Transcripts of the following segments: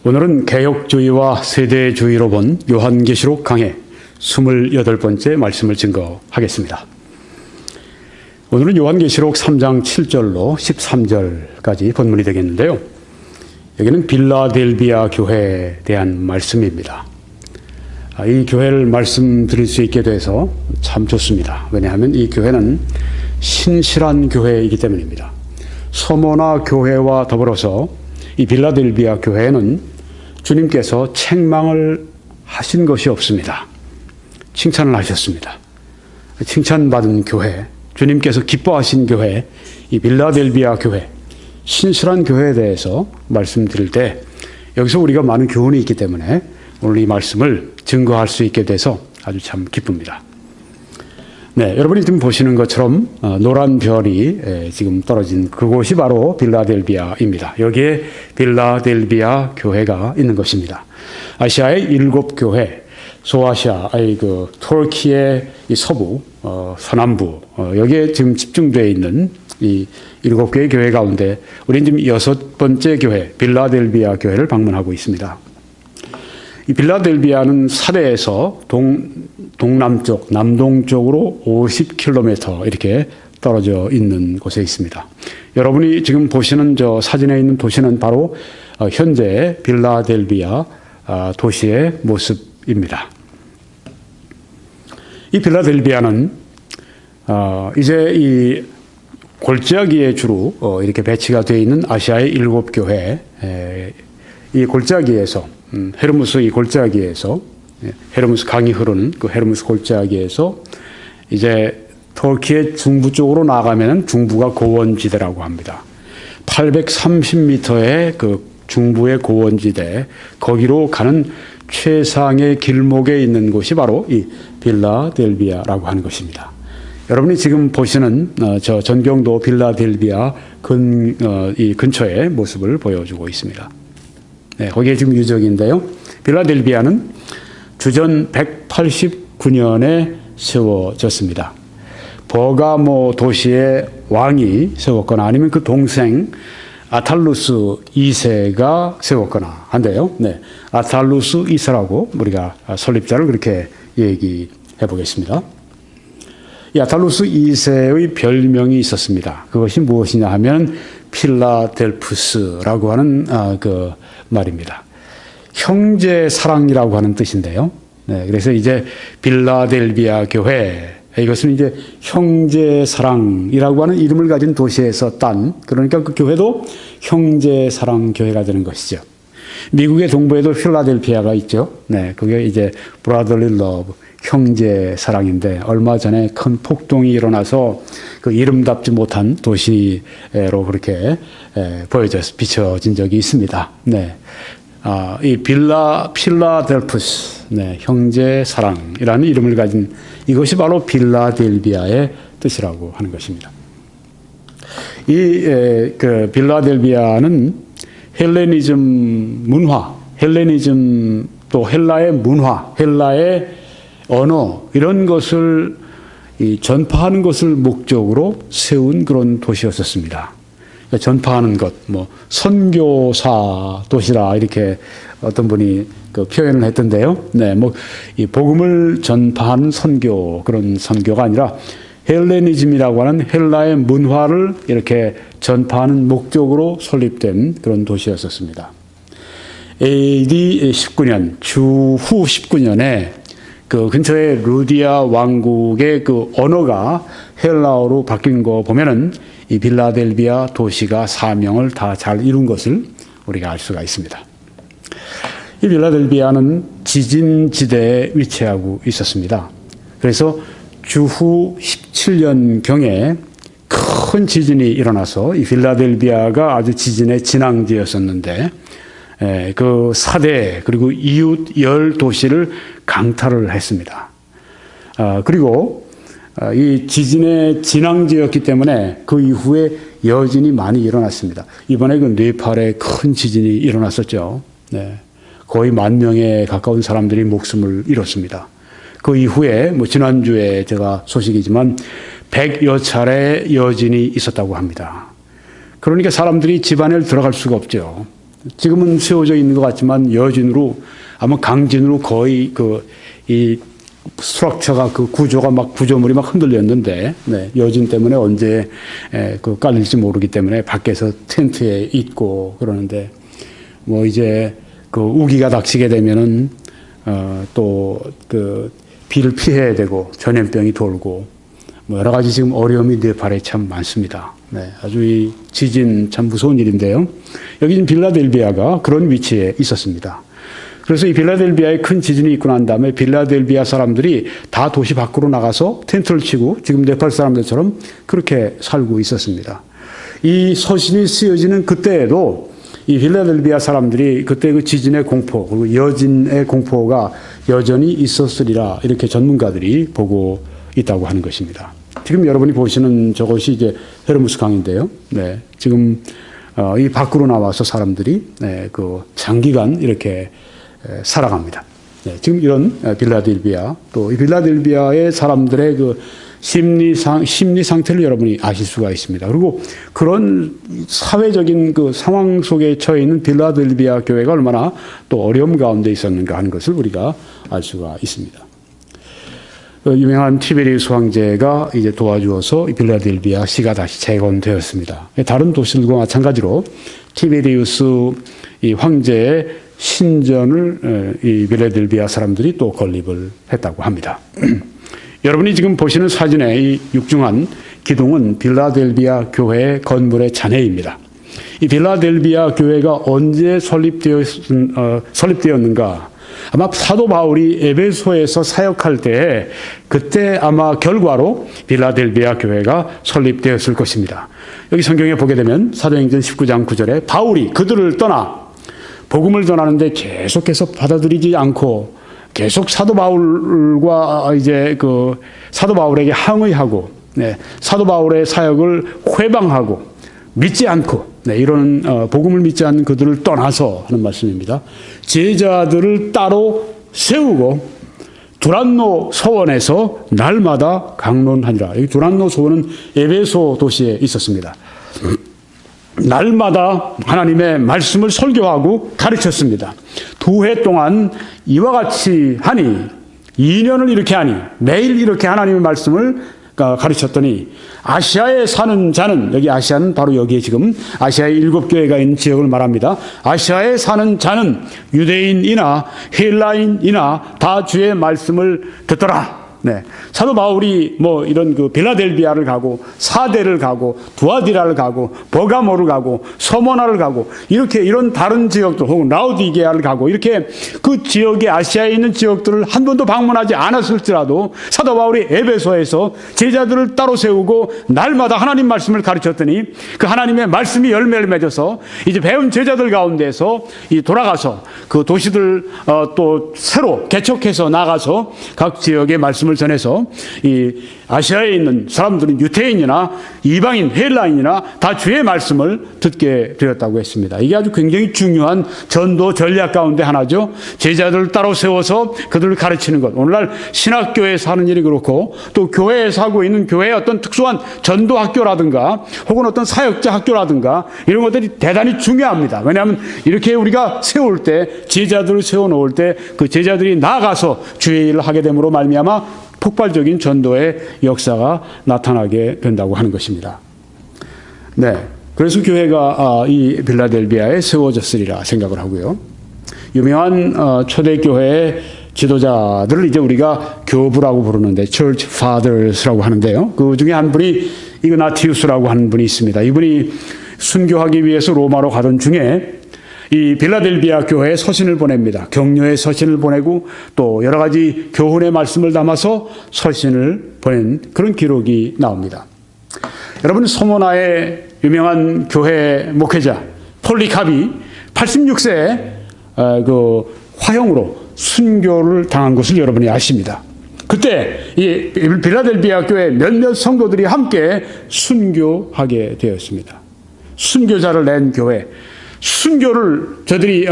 오늘은 개혁주의와 세대주의로 본 요한계시록 강해 28번째 말씀을 증거하겠습니다. 오늘은 요한계시록 3장 7절로 13절까지 본문이 되겠는데요. 여기는 빌라델비아 교회에 대한 말씀입니다. 이 교회를 말씀드릴 수 있게 돼서 참 좋습니다. 왜냐하면 이 교회는 신실한 교회이기 때문입니다. 서머나 교회와 더불어서 이 빌라델비아 교회는 주님께서 책망을 하신 것이 없습니다. 칭찬을 하셨습니다. 칭찬받은 교회, 주님께서 기뻐하신 교회, 이 빌라델비아 교회, 신실한 교회에 대해서 말씀드릴 때 여기서 우리가 많은 교훈이 있기 때문에 오늘 이 말씀을 증거할 수 있게 돼서 아주 참 기쁩니다. 네, 여러분이 지금 보시는 것처럼 노란 별이 지금 떨어진 그곳이 바로 빌라델비아입니다. 여기에 빌라델비아 교회가 있는 것입니다. 아시아의 7교회, 소아시아, 터키의 이 서부, 서남부, 여기에 지금 집중되어 있는 이 7개의 교회 가운데 우리는 지금 6번째 교회, 빌라델비아 교회를 방문하고 있습니다. 이 빌라델비아는 사대에서 동남쪽, 남동쪽으로 50km 이렇게 떨어져 있는 곳에 있습니다. 여러분이 지금 보시는 저 사진에 있는 도시는 바로 현재 빌라델비아 도시의 모습입니다. 이 빌라델비아는 이제 이 골짜기에 주로 이렇게 배치가 되어 있는 아시아의 7교회, 이 골짜기에서 헤르무스 이 골짜기에서 헤르무스 강이 흐르는 그 헤르무스 골짜기에서 이제 터키의 중부 쪽으로 나가면 중부가 고원지대라고 합니다. 830m의 그 중부의 고원지대, 거기로 가는 최상의 길목에 있는 곳이 바로 이 빌라델비아라고 하는 것입니다. 여러분이 지금 보시는 저 전경도 빌라델비아 이 근처의 모습을 보여주고 있습니다. 네, 거기에 지금 유적인데요. 빌라델비아는 주전 189년에 세워졌습니다. 버가모 도시의 왕이 세웠거나 아니면 그 동생 아탈루스 2세가 세웠거나 한데요. 네, 아탈루스 2세라고 우리가 설립자를 그렇게 얘기해 보겠습니다. 이 아탈루스 2세의 별명이 있었습니다. 그것이 무엇이냐 하면 필라델푸스라고 하는 그 말입니다. 형제 사랑이라고 하는 뜻인데요. 네, 그래서 이제 빌라델비아 교회, 이것은 이제 형제 사랑이라고 하는 이름을 가진 도시에서 딴, 그러니까 그 교회도 형제 사랑 교회가 되는 것이죠. 미국의 동부에도 필라델피아가 있죠. 네, 그게 이제 brotherly love, 형제 사랑인데 얼마 전에 큰 폭동이 일어나서 그 이름답지 못한 도시로 그렇게 비춰진 적이 있습니다. 네. 이 필라델푸스, 네, 형제 사랑이라는 이름을 가진 이것이 바로 빌라델비아의 뜻이라고 하는 것입니다. 그 빌라델비아는 헬레니즘 문화, 헬레니즘 또 헬라의 문화, 헬라의 언어 이런 것을 전파하는 것을 목적으로 세운 그런 도시였었습니다. 그러니까 전파하는 것, 뭐 선교사 도시라 이렇게 어떤 분이 그 표현을 했던데요. 네, 뭐 이 복음을 전파하는 선교, 그런 선교가 아니라 헬레니즘이라고 하는 헬라의 문화를 이렇게 전파하는 목적으로 설립된 그런 도시였었습니다. AD 19년, 주후 19년에 그 근처에 루디아 왕국의 그 언어가 헬라어로 바뀐 거 보면은 이 빌라델비아 도시가 사명을 다 잘 이룬 것을 우리가 알 수가 있습니다. 이 빌라델비아는 지진지대에 위치하고 있었습니다. 그래서 주후 17년경에 큰 지진이 일어나서 이 빌라델비아가 아주 지진의 진앙지였었는데 그 사대 그리고 이웃 10도시를 강탈을 했습니다. 그리고 이 지진의 진앙지였기 때문에 그 이후에 여진이 많이 일어났습니다. 이번에 그 네팔에 큰 지진이 일어났었죠. 네. 거의 10,000명에 가까운 사람들이 목숨을 잃었습니다. 그 이후에 뭐 지난주에 제가 소식이지만 100여 차례 여진이 있었다고 합니다. 그러니까 사람들이 집 안에 들어갈 수가 없죠. 지금은 세워져 있는 것 같지만 여진으로 아마 강진으로 거의 이 스트럭처가 그 구조가 막 구조물이 막 흔들렸는데 네, 여진 때문에 언제 깔릴지 모르기 때문에 밖에서 텐트에 있고 그러는데 뭐 이제 그 우기가 닥치게 되면은 또 그 비를 피해야 되고 전염병이 돌고 뭐 여러 가지 지금 어려움이 네팔에 참 많습니다. 네, 아주 이 지진 참 무서운 일인데요. 여기 빌라델비아가 그런 위치에 있었습니다. 그래서 이 빌라델비아에 큰 지진이 있고 난 다음에 빌라델비아 사람들이 다 도시 밖으로 나가서 텐트를 치고 지금 네팔 사람들처럼 그렇게 살고 있었습니다. 이 서신이 쓰여지는 그때에도 이 빌라델비아 사람들이 그때 그 지진의 공포 그리고 여진의 공포가 여전히 있었으리라 이렇게 전문가들이 보고 있다고 하는 것입니다. 지금 여러분이 보시는 저것이 이제 헤르무스 강인데요. 네, 지금 이 밖으로 나와서 사람들이 그 장기간 이렇게 살아갑니다. 네, 지금 이런 빌라델비아 또 이 빌라델비아의 사람들의 그 심리 상태를 여러분이 아실 수가 있습니다. 그리고 그런 사회적인 그 상황 속에 처해 있는 빌라델비아 교회가 얼마나 또 어려움 가운데 있었는가 하는 것을 우리가 알 수가 있습니다. 유명한 티베리우스 황제가 이제 도와주어서 빌라델비아 시가 다시 재건되었습니다. 다른 도시들과 마찬가지로 티베리우스 이 황제의 신전을 이 빌라델비아 사람들이 또 건립을 했다고 합니다. 여러분이 지금 보시는 사진의 이 육중한 기둥은 빌라델비아 교회의 건물의 잔해입니다. 이 빌라델비아 교회가 언제 설립되었는가? 아마 사도 바울이 에베소에서 사역할 때에 그때 아마 결과로 빌라델비아 교회가 설립되었을 것입니다. 여기 성경에 보게 되면 사도행전 19장 9절에 바울이 그들을 떠나 복음을 전하는데 계속해서 받아들이지 않고 계속 사도 바울과 이제 그 사도 바울에게 항의하고 사도 바울의 사역을 회방하고 믿지 않고 이런 복음을 믿지 않는 그들을 떠나서 하는 말씀입니다. 제자들을 따로 세우고 두란노 서원에서 날마다 강론하니라. 여기 두란노 서원은 에베소 도시에 있었습니다. 날마다 하나님의 말씀을 설교하고 가르쳤습니다. 2해 동안 이와 같이 하니 2년을 이렇게 하니 매일 이렇게 하나님의 말씀을 가르쳤더니 아시아에 사는 자는 여기 아시아는 바로 여기에 지금 아시아의 7교회가 있는 지역을 말합니다. 아시아에 사는 자는 유대인이나 헬라인이나 다 주의 말씀을 듣더라. 네. 사도 바울이 뭐 이런 그 빌라델비아를 가고 사대를 가고 두아디라를 가고 버가모를 가고 서모나를 가고 이렇게 이런 다른 지역들 혹은 라우디게아를 가고 이렇게 그 지역에 아시아에 있는 지역들을 한 번도 방문하지 않았을지라도 사도 바울이 에베소에서 제자들을 따로 세우고 날마다 하나님 말씀을 가르쳤더니 그 하나님의 말씀이 열매를 맺어서 이제 배운 제자들 가운데서 이 돌아가서 그 도시들 또 새로 개척해서 나가서 각 지역의 말씀을 전해서 이 아시아에 있는 사람들은 유태인이나 이방인, 헬라인이나 다 주의 말씀을 듣게 되었다고 했습니다. 이게 아주 굉장히 중요한 전도 전략 가운데 하나죠. 제자들을 따로 세워서 그들을 가르치는 것. 오늘날 신학교에서 하는 일이 그렇고 또 교회에서 하고 있는 교회의 어떤 특수한 전도 학교라든가 혹은 어떤 사역자 학교라든가 이런 것들이 대단히 중요합니다. 왜냐하면 이렇게 우리가 세울 때 제자들을 세워놓을 때 그 제자들이 나아가서 주의 일을 하게 됨으로 말미암아 폭발적인 전도의 역사가 나타나게 된다고 하는 것입니다. 네, 그래서 교회가 이 빌라델비아에 세워졌으리라 생각을 하고요. 유명한 초대교회의 지도자들을 이제 우리가 교부라고 부르는데 Church Fathers라고 하는데요. 그 중에 한 분이 이그나티우스라고 하는 분이 있습니다. 이분이 순교하기 위해서 로마로 가던 중에 이 빌라델비아 교회에 서신을 보냅니다. 격려의 서신을 보내고 또 여러 가지 교훈의 말씀을 담아서 서신을 보낸 그런 기록이 나옵니다. 여러분 서모나의 유명한 교회 목회자 폴리카비 86세에 그 화형으로 순교를 당한 것을 여러분이 아십니다. 그때 이 빌라델비아 교회 몇몇 성도들이 함께 순교하게 되었습니다. 순교자를 낸 교회. 순교를 저들이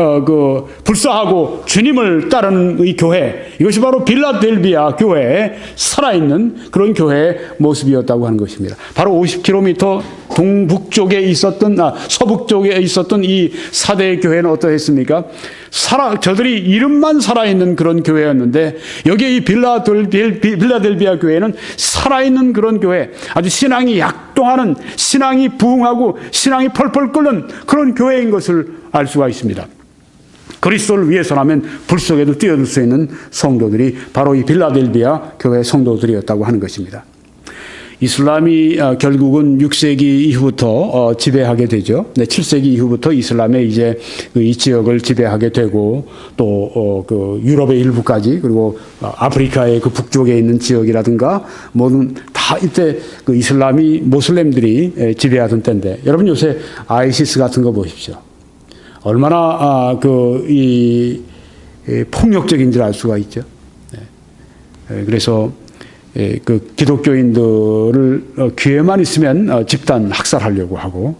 불사하고 주님을 따르는 이 교회, 이것이 바로 빌라델비아 교회에 살아있는 그런 교회의 모습이었다고 하는 것입니다. 바로 50km 동북쪽에 있었던, 서북 쪽에 있었던 이 사대 교회는 어떠했습니까? 저들이 이름만 살아있는 그런 교회였는데, 여기에 이 빌라델비아 교회는 살아있는 그런 교회, 아주 신앙이 약동하는, 신앙이 부흥하고 신앙이 펄펄 끓는 그런 교회인 것을 알 수가 있습니다. 그리스도를 위해서라면 불 속에도 뛰어들 수 있는 성도들이 바로 이 빌라델비아 교회 성도들이었다고 하는 것입니다. 이슬람이 결국은 6세기 이후부터 지배하게 되죠. 7세기 이후부터 이슬람이 이제 이 지역을 지배하게 되고, 또 유럽의 일부까지, 그리고 아프리카의 그 북쪽에 있는 지역이라든가 모든 다 이때 그 이슬람이 모슬렘들이 지배하던 때인데, 여러분 요새 아이시스 같은 거 보십시오. 얼마나 폭력적인지 알 수가 있죠. 그래서 그 기독교인들을 기회만 있으면 집단 학살하려고 하고,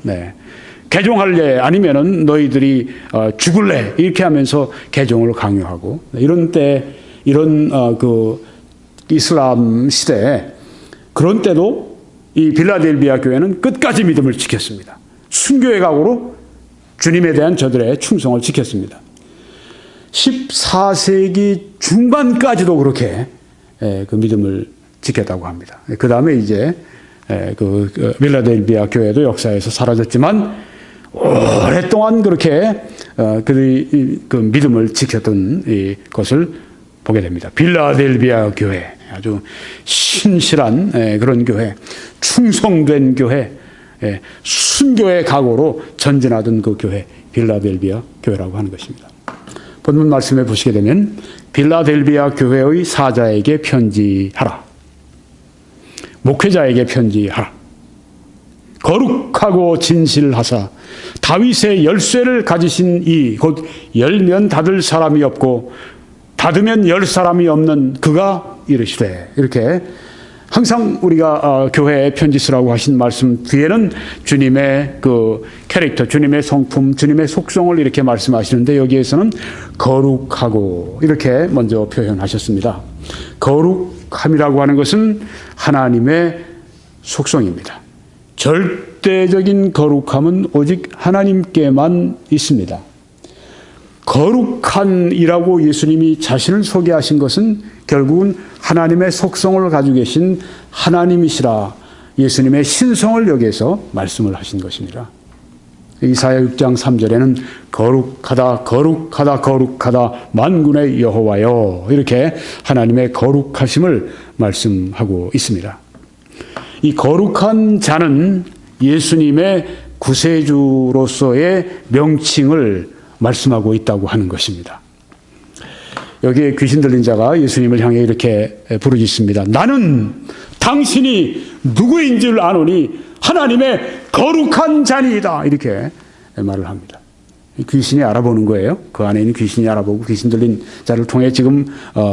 개종할래 아니면은 너희들이 죽을래 이렇게 하면서 개종을 강요하고, 이런 그 이슬람 시대에, 그런 때도 이 빌라델비아 교회는 끝까지 믿음을 지켰습니다. 순교의 각오로 주님에 대한 저들의 충성을 지켰습니다. 14세기 중반까지도 그렇게 그 믿음을 지켰다고 합니다. 그 다음에 이제 그 빌라델비아 교회도 역사에서 사라졌지만, 오랫동안 그렇게 그 믿음을 지켰던 것을 보게 됩니다. 빌라델비아 교회, 아주 신실한 그런 교회, 충성된 교회, 순교의 각오로 전진하던 그 교회, 빌라델비아 교회라고 하는 것입니다. 본문 말씀에 보시게 되면, 빌라델비아 교회의 사자에게 편지하라. 목회자에게 편지하라. 거룩하고 진실하사 다윗의 열쇠를 가지신 이, 곧 열면 닫을 사람이 없고 닫으면 열 사람이 없는 그가 이르시되, 이렇게 항상 우리가 교회에 편지 쓰라고 하신 말씀 뒤에는 주님의 그 캐릭터, 주님의 성품, 주님의 속성을 이렇게 말씀하시는데, 여기에서는 거룩하고 이렇게 먼저 표현하셨습니다. 거룩함이라고 하는 것은 하나님의 속성입니다. 절대적인 거룩함은 오직 하나님께만 있습니다. 거룩한이라고 예수님이 자신을 소개하신 것은 결국은 하나님의 속성을 가지고 계신 하나님이시라, 예수님의 신성을 여기에서 말씀을 하신 것입니다. 이사야 6장 3절에는 거룩하다 거룩하다 거룩하다 만군의 여호와여, 이렇게 하나님의 거룩하심을 말씀하고 있습니다. 이 거룩한 자는 예수님의 구세주로서의 명칭을 말씀하고 있다고 하는 것입니다. 여기에 귀신 들린 자가 예수님을 향해 이렇게 부르짖습니다. 나는 당신이 누구인 줄 아노니 하나님의 거룩한 자니이다, 이렇게 말을 합니다. 귀신이 알아보는 거예요. 그 안에 있는 귀신이 알아보고 귀신 들린 자를 통해 지금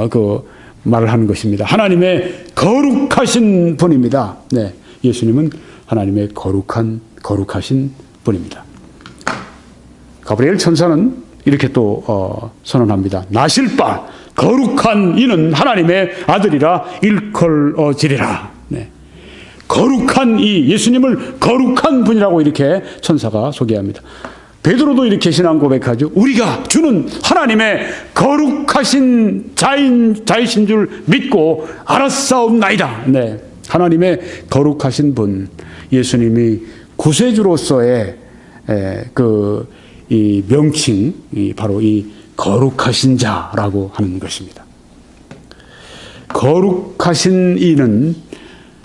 그 말을 하는 것입니다. 하나님의 거룩하신 분입니다. 네, 예수님은 하나님의 거룩하신 분입니다. 가브리엘 천사는 이렇게 또 선언합니다. 나실 바 거룩한 이는 하나님의 아들이라 일컬어지리라. 네. 거룩한 이 예수님을 거룩한 분이라고 이렇게 천사가 소개합니다. 베드로도 이렇게 신앙 고백하죠. 우리가 주는 하나님의 거룩하신 자이신 줄 믿고 알았사옵나이다. 네, 하나님의 거룩하신 분, 예수님이 구세주로서의 이 명칭이 바로 이 거룩하신 자라고 하는 것입니다. 거룩하신 이는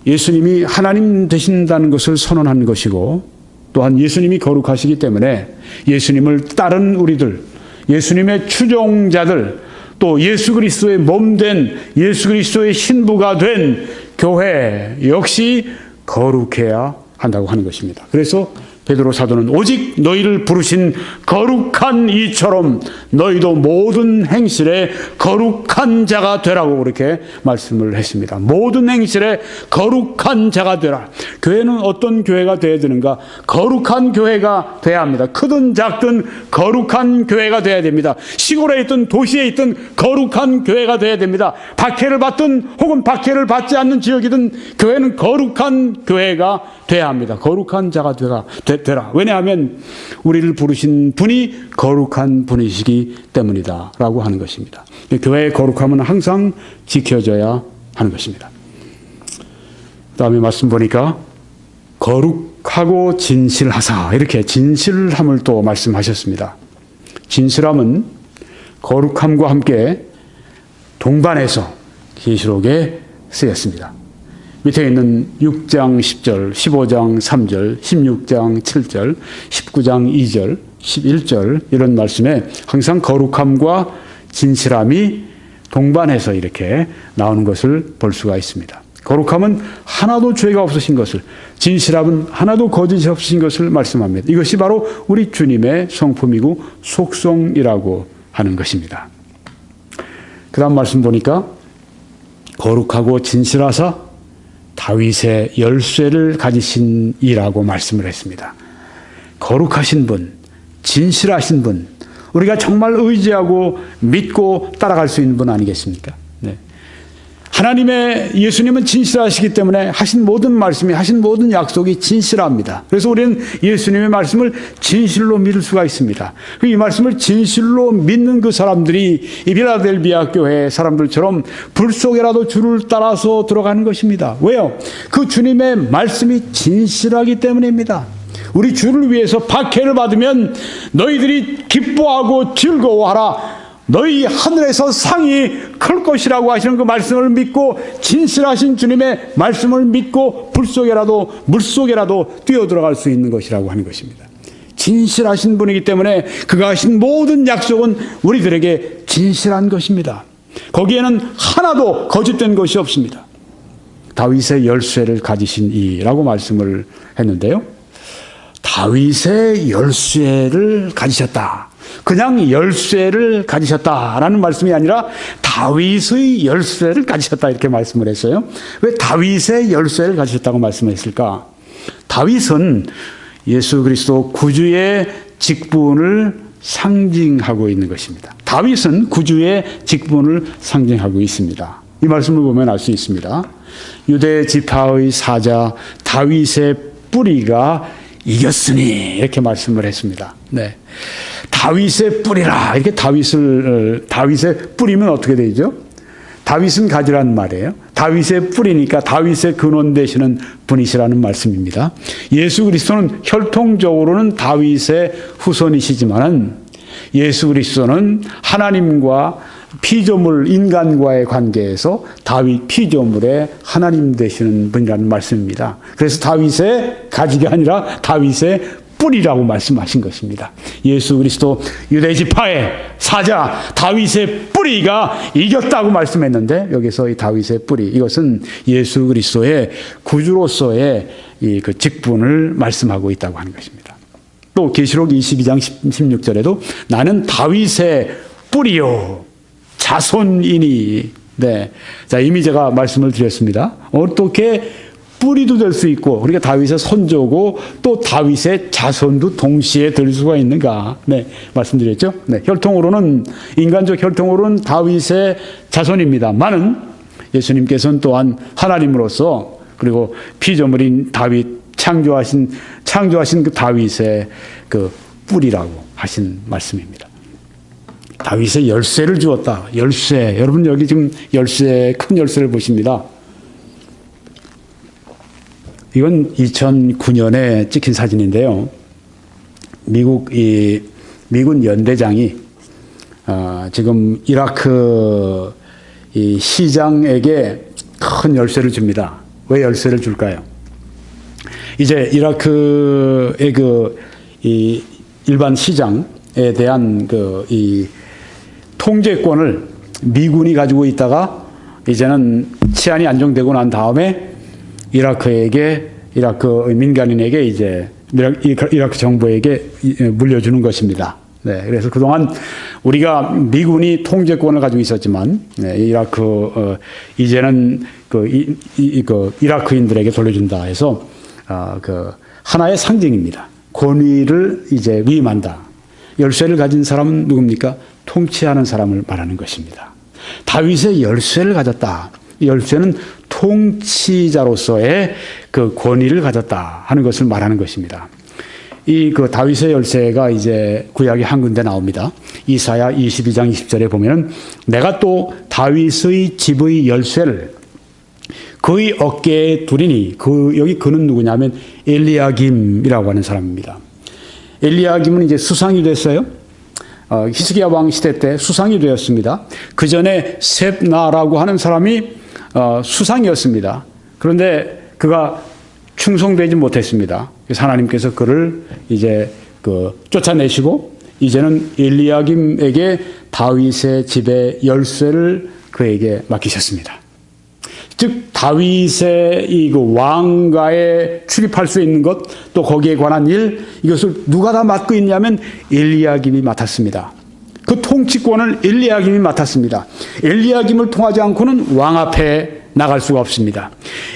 예수님이 하나님 되신다는 것을 선언한 것이고, 또한 예수님이 거룩하시기 때문에 예수님을 따른 우리들, 예수님의 추종자들, 또 예수 그리스도의 몸된 예수 그리스도의 신부가 된 교회 역시 거룩해야 한다고 하는 것입니다. 그래서 베드로 사도는 오직 너희를 부르신 거룩한 이처럼 너희도 모든 행실에 거룩한 자가 되라고 그렇게 말씀을 했습니다. 모든 행실에 거룩한 자가 되라. 교회는 어떤 교회가 되어야 되는가? 거룩한 교회가 되어야 합니다. 크든 작든 거룩한 교회가 되어야 됩니다. 시골에 있든 도시에 있든 거룩한 교회가 되어야 됩니다. 박해를 받든 혹은 박해를 받지 않는 지역이든 교회는 거룩한 교회가 되어야 합니다. 거룩한 자가 되라. 왜냐하면 우리를 부르신 분이 거룩한 분이시기 때문이다 라고 하는 것입니다. 교회의 거룩함은 항상 지켜져야 하는 것입니다. 다음에 말씀 보니까 거룩하고 진실하사, 이렇게 진실함을 또 말씀하셨습니다. 진실함은 거룩함과 함께 동반해서 계시록에 쓰였습니다. 밑에 있는 6장 10절, 15장 3절, 16장 7절, 19장 2절, 11절 이런 말씀에 항상 거룩함과 진실함이 동반해서 이렇게 나오는 것을 볼 수가 있습니다. 거룩함은 하나도 죄가 없으신 것을, 진실함은 하나도 거짓이 없으신 것을 말씀합니다. 이것이 바로 우리 주님의 성품이고 속성이라고 하는 것입니다. 그 다음 말씀 보니까 거룩하고 진실하사 다윗의 열쇠를 가지신 이라고 말씀을 했습니다. 거룩하신 분, 진실하신 분, 우리가 정말 의지하고 믿고 따라갈 수 있는 분 아니겠습니까? 네. 하나님의 예수님은 진실하시기 때문에 하신 모든 말씀이, 하신 모든 약속이 진실합니다. 그래서 우리는 예수님의 말씀을 진실로 믿을 수가 있습니다. 이 말씀을 진실로 믿는 그 사람들이 이 빌라델비아 교회 사람들처럼 불 속에라도 주를 따라서 들어가는 것입니다. 왜요? 그 주님의 말씀이 진실하기 때문입니다. 우리 주를 위해서 박해를 받으면 너희들이 기뻐하고 즐거워하라. 너희 하늘에서 상이 클 것이라고 하시는 그 말씀을 믿고 진실하신 주님의 말씀을 믿고 불 속에라도 물 속에라도 뛰어들어갈 수 있는 것이라고 하는 것입니다. 진실하신 분이기 때문에 그가 하신 모든 약속은 우리들에게 진실한 것입니다. 거기에는 하나도 거짓된 것이 없습니다. 다윗의 열쇠를 가지신 이라고 말씀을 했는데요. 다윗의 열쇠를 가지셨다. 그냥 열쇠를 가지셨다라는 말씀이 아니라 다윗의 열쇠를 가지셨다 이렇게 말씀을 했어요. 왜 다윗의 열쇠를 가지셨다고 말씀했을까? 다윗은 예수 그리스도 구주의 직분을 상징하고 있는 것입니다. 다윗은 구주의 직분을 상징하고 있습니다. 이 말씀을 보면 알 수 있습니다. 유대 지파의 사자 다윗의 뿌리가 이겼으니 이렇게 말씀을 했습니다. 네. 다윗의 뿌리라. 이렇게 다윗의 뿌리면 어떻게 되죠? 다윗은 가지라는 말이에요. 다윗의 뿌리니까 다윗의 근원 되시는 분이시라는 말씀입니다. 예수 그리스도는 혈통적으로는 다윗의 후손이시지만은 예수 그리스도는 하나님과 피조물 인간과의 관계에서 다윗 피조물의 하나님 되시는 분이라는 말씀입니다. 그래서 다윗의 가지가 아니라 다윗의 뿌리라고 말씀하신 것입니다. 예수 그리스도 유대 지파의 사자 다윗의 뿌리가 이겼다고 말씀했는데 여기서 이 다윗의 뿌리 이것은 예수 그리스도의 구주로서의 이 그 직분을 말씀하고 있다고 하는 것입니다. 또 계시록 22장 16절에도 나는 다윗의 뿌리요 자손이니. 네. 자, 이미 제가 말씀을 드렸습니다. 어떻게 뿌리도 될 수 있고, 우리가 다윗의 선조고, 또 다윗의 자손도 동시에 될 수가 있는가. 네. 말씀드렸죠? 네. 혈통으로는, 인간적 혈통으로는 다윗의 자손입니다만은, 예수님께서는 또한 하나님으로서, 그리고 피조물인 다윗, 창조하신 그 다윗의 그 뿌리라고 하신 말씀입니다. 다윗의 열쇠를 주었다. 열쇠. 여러분 여기 지금 열쇠, 큰 열쇠를 보십니다. 이건 2009년에 찍힌 사진인데요. 미군 연대장이 지금 이라크 이 시장에게 큰 열쇠를 줍니다. 왜 열쇠를 줄까요? 이제 이라크의 이 일반 시장에 대한 이 통제권을 미군이 가지고 있다가 이제는 치안이 안정되고 난 다음에 이라크 민간인에게 이제 이라크 정부에게 물려주는 것입니다. 네, 그래서 그동안 우리가 미군이 통제권을 가지고 있었지만, 네, 이라크 이제는 이라크인들에게 돌려준다 해서 그 하나의 상징입니다. 권위를 이제 위임한다. 열쇠를 가진 사람은 누굽니까? 통치하는 사람을 말하는 것입니다. 다윗의 열쇠를 가졌다. 열쇠는 통치자로서의 그 권위를 가졌다 하는 것을 말하는 것입니다. 그 다윗의 열쇠가 이제 구약에 한 군데 나옵니다. 이사야 22장 20절에 보면은 내가 또 다윗의 집의 열쇠를 그의 어깨에 두리니, 여기 그는 누구냐면 엘리야김이라고 하는 사람입니다. 엘리야김은 이제 수상이 됐어요. 히스기야 왕 시대 때 수상이 되었습니다. 그 전에 셉나라고 하는 사람이 수상이었습니다. 그런데 그가 충성되지 못했습니다. 그래서 하나님께서 그를 이제 쫓아내시고 이제는 엘리야김에게 다윗의 집의 열쇠를 그에게 맡기셨습니다. 즉 다윗의 이 왕가에 출입할 수 있는 것, 또 거기에 관한 일, 이것을 누가 다 맡고 있냐면 엘리야김이 맡았습니다. 그 통치권을 엘리야김이 맡았습니다. 엘리야김을 통하지 않고는 왕 앞에 나갈 수가 없습니다.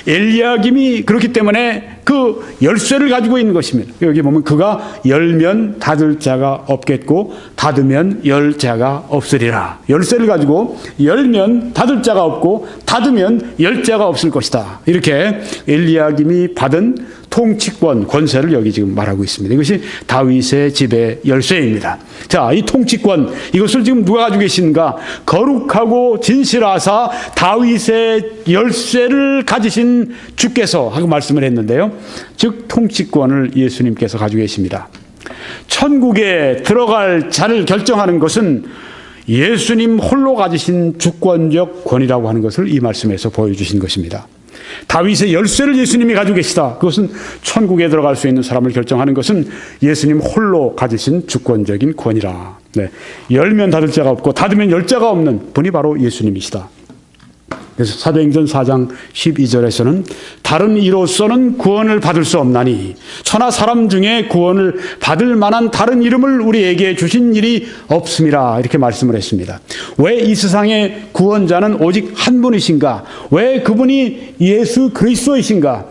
엘리야김이 그렇기 때문에 그 열쇠를 가지고 있는 것입니다. 여기 보면 그가 열면 닫을 자가 없겠고 닫으면 열 자가 없으리라. 열쇠를 가지고 열면 닫을 자가 없고 닫으면 열 자가 없을 것이다. 이렇게 엘리야김이 받은 통치권, 권세를 여기 지금 말하고 있습니다. 이것이 다윗의 집의 열쇠입니다. 자, 이 통치권, 이것을 지금 누가 가지고 계신가? 거룩하고 진실하사 다윗의 열쇠를 가지신 주께서 하고 말씀을 했는데요. 즉 통치권을 예수님께서 가지고 계십니다. 천국에 들어갈 자를 결정하는 것은 예수님 홀로 가지신 주권적 권위라고 하는 것을 이 말씀에서 보여주신 것입니다. 다윗의 열쇠를 예수님이 가지고 계시다. 그것은 천국에 들어갈 수 있는 사람을 결정하는 것은 예수님 홀로 가지신 주권적인 권위라. 네. 열면 닫을 자가 없고 닫으면 열 자가 없는 분이 바로 예수님이시다. 그래서 사도행전 4장 12절에서는 다른 이로서는 구원을 받을 수 없나니 천하 사람 중에 구원을 받을 만한 다른 이름을 우리에게 주신 일이 없음이라, 이렇게 말씀을 했습니다. 왜 이 세상의 구원자는 오직 한 분이신가? 왜 그분이 예수 그리스도이신가?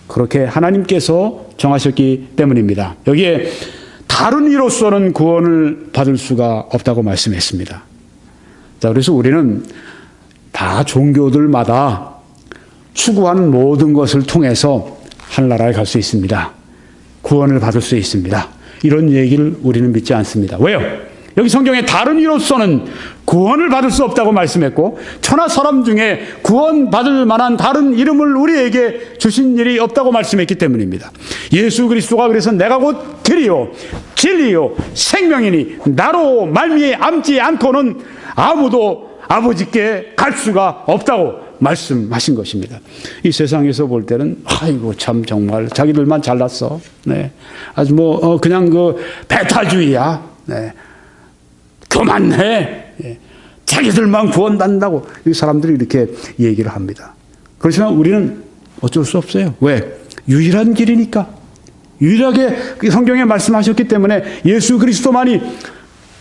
그렇게 하나님께서 정하셨기 때문입니다. 여기에 다른 이로서는 구원을 받을 수가 없다고 말씀했습니다. 자, 그래서 우리는 다 종교들마다 추구하는 모든 것을 통해서 하늘나라에 갈 수 있습니다. 구원을 받을 수 있습니다. 이런 얘기를 우리는 믿지 않습니다. 왜요? 여기 성경에 다른 이로서는 구원을 받을 수 없다고 말씀했고 천하 사람 중에 구원받을 만한 다른 이름을 우리에게 주신 일이 없다고 말씀했기 때문입니다. 예수 그리스도가 그래서 내가 곧 길이요 진리요 생명이니 나로 말미암지 않고는 아무도 아버지께 갈 수가 없다고 말씀하신 것입니다. 이 세상에서 볼 때는 아이고 참 정말 자기들만 잘났어. 네. 아주 그냥 배타주의야. 네. 교만해. 네. 자기들만 구원받는다고 이 사람들이 이렇게 얘기를 합니다. 그렇지만 우리는 어쩔 수 없어요. 왜? 유일한 길이니까. 유일하게 성경에 말씀하셨기 때문에 예수 그리스도만이,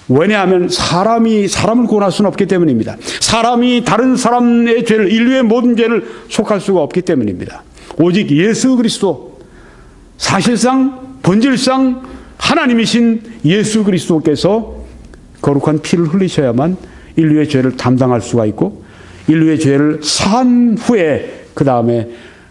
왜냐하면 사람이 사람을 구원할 수는 없기 때문입니다. 사람이 다른 사람의 죄를, 인류의 모든 죄를 속할 수가 없기 때문입니다. 오직 예수 그리스도, 사실상 본질상 하나님이신 예수 그리스도께서 거룩한 피를 흘리셔야만 인류의 죄를 담당할 수가 있고 인류의 죄를 사한 후에 그 다음에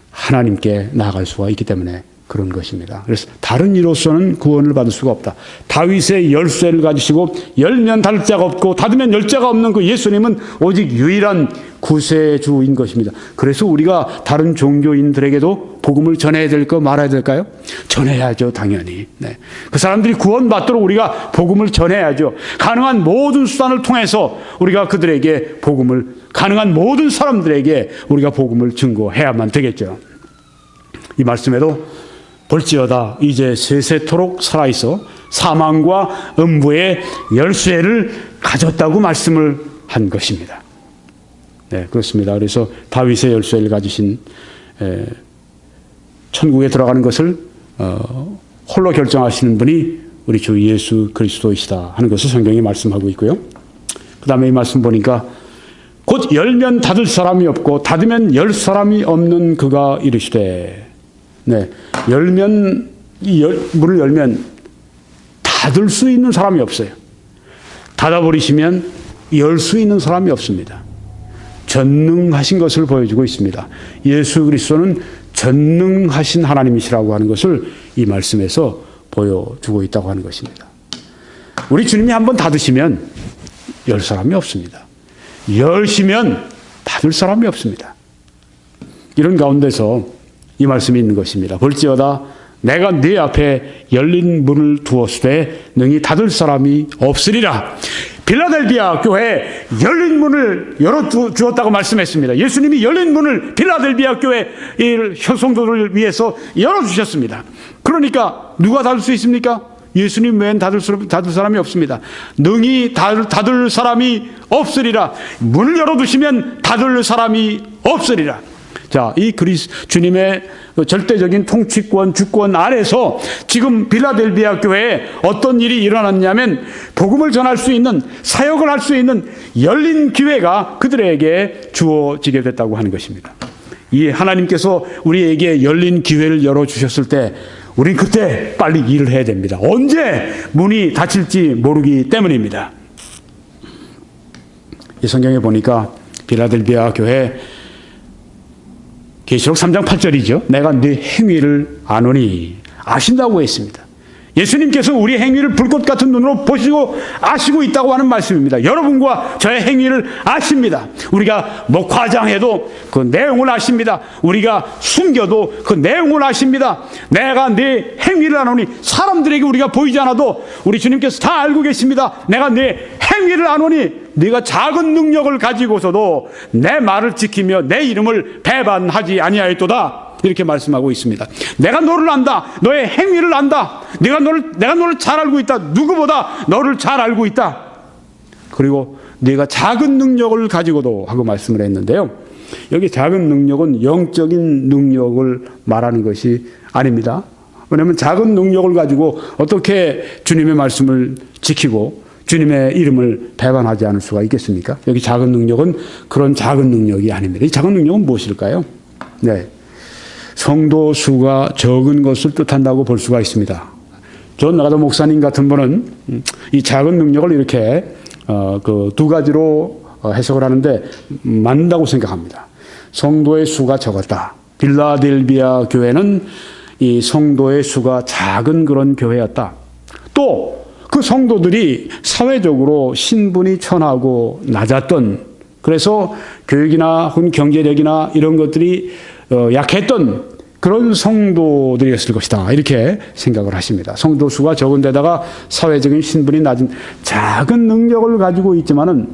하나님께 나아갈 수가 있기 때문에 그런 것입니다. 그래서 다른 이로서는 구원을 받을 수가 없다. 다윗의 열쇠를 가지시고 열면 닫을 자가 없고 닫으면 열 자가 없는 그 예수님은 오직 유일한 구세주인 것입니다. 그래서 우리가 다른 종교인들에게도 복음을 전해야 될까 말아야 될까요? 전해야죠, 당연히. 네. 그 사람들이 구원받도록 우리가 복음을 전해야죠. 가능한 모든 수단을 통해서 우리가 그들에게 복음을, 가능한 모든 사람들에게 우리가 복음을 증거해야만 되겠죠. 이 말씀에도 볼지어다 이제 세세토록 살아있어 사망과 음부의 열쇠를 가졌다고 말씀을 한 것입니다. 네, 그렇습니다. 그래서 다윗의 열쇠를 가지신 천국에 들어가는 것을 홀로 결정하시는 분이 우리 주 예수 그리스도이시다 하는 것을 성경이 말씀하고 있고요. 그 다음에 이 말씀 보니까 곧 열면 닫을 사람이 없고 닫으면 열 사람이 없는 그가 이르시되, 네, 열면 문을 열면 닫을 수 있는 사람이 없어요. 닫아버리시면 열 수 있는 사람이 없습니다. 전능하신 것을 보여주고 있습니다. 예수 그리스도는 전능하신 하나님이시라고 하는 것을 이 말씀에서 보여주고 있다고 하는 것입니다. 우리 주님이 한번 닫으시면 열 사람이 없습니다. 열시면 닫을 사람이 없습니다. 이런 가운데서 이 말씀이 있는 것입니다. 볼지어다 내가 네 앞에 열린 문을 두었으되 능히 닫을 사람이 없으리라. 빌라델비아 교회에 열린 문을 열어주었다고 말씀했습니다. 예수님이 열린 문을 빌라델비아 교회 성도들을 위해서 열어주셨습니다. 그러니까 누가 닫을 수 있습니까? 예수님 외엔 닫을 사람이 없습니다. 능히 닫을 사람이 없으리라. 문을 열어두시면 닫을 사람이 없으리라. 자, 이 주님의 절대적인 통치권, 주권 아래서 지금 빌라델비아 교회에 어떤 일이 일어났냐면 복음을 전할 수 있는, 사역을 할 수 있는 열린 기회가 그들에게 주어지게 됐다고 하는 것입니다. 이 하나님께서 우리에게 열린 기회를 열어주셨을 때 우린 그때 빨리 일을 해야 됩니다. 언제 문이 닫힐지 모르기 때문입니다. 이 성경에 보니까 빌라델비아 교회 계시록 3장 8절이죠. 내가 네 행위를 아노니, 아신다고 했습니다. 예수님께서 우리 행위를 불꽃 같은 눈으로 보시고 아시고 있다고 하는 말씀입니다. 여러분과 저의 행위를 아십니다. 우리가 뭐 과장해도 그 내용을 아십니다. 우리가 숨겨도 그 내용을 아십니다. 내가 네 행위를 아노니, 사람들에게 우리가 보이지 않아도 우리 주님께서 다 알고 계십니다. 내가 네 행위를 아노니, 네가 작은 능력을 가지고서도 내 말을 지키며 내 이름을 배반하지 아니하였도다. 이렇게 말씀하고 있습니다. 내가 너를 안다. 너의 행위를 안다. 내가 너를 잘 알고 있다. 누구보다 너를 잘 알고 있다. 그리고 네가 작은 능력을 가지고도 하고 말씀을 했는데요. 여기 작은 능력은 영적인 능력을 말하는 것이 아닙니다. 왜냐하면 작은 능력을 가지고 어떻게 주님의 말씀을 지키고 주님의 이름을 배반하지 않을 수가 있겠습니까? 여기 작은 능력은 그런 작은 능력이 아닙니다. 이 작은 능력은 무엇일까요? 네. 성도 수가 적은 것을 뜻한다고 볼 수가 있습니다. 존 나가도 목사님 같은 분은 이 작은 능력을 이렇게 그 두 가지로 해석을 하는데 맞는다고 생각합니다. 성도의 수가 적었다. 빌라델비아 교회는 이 성도의 수가 작은 그런 교회였다. 또 그 성도들이 사회적으로 신분이 천하고 낮았던, 그래서 교육이나 혹은 경제력이나 이런 것들이 약했던 그런 성도들이었을 것이다. 이렇게 생각을 하십니다. 성도 수가 적은 데다가 사회적인 신분이 낮은 작은 능력을 가지고 있지만은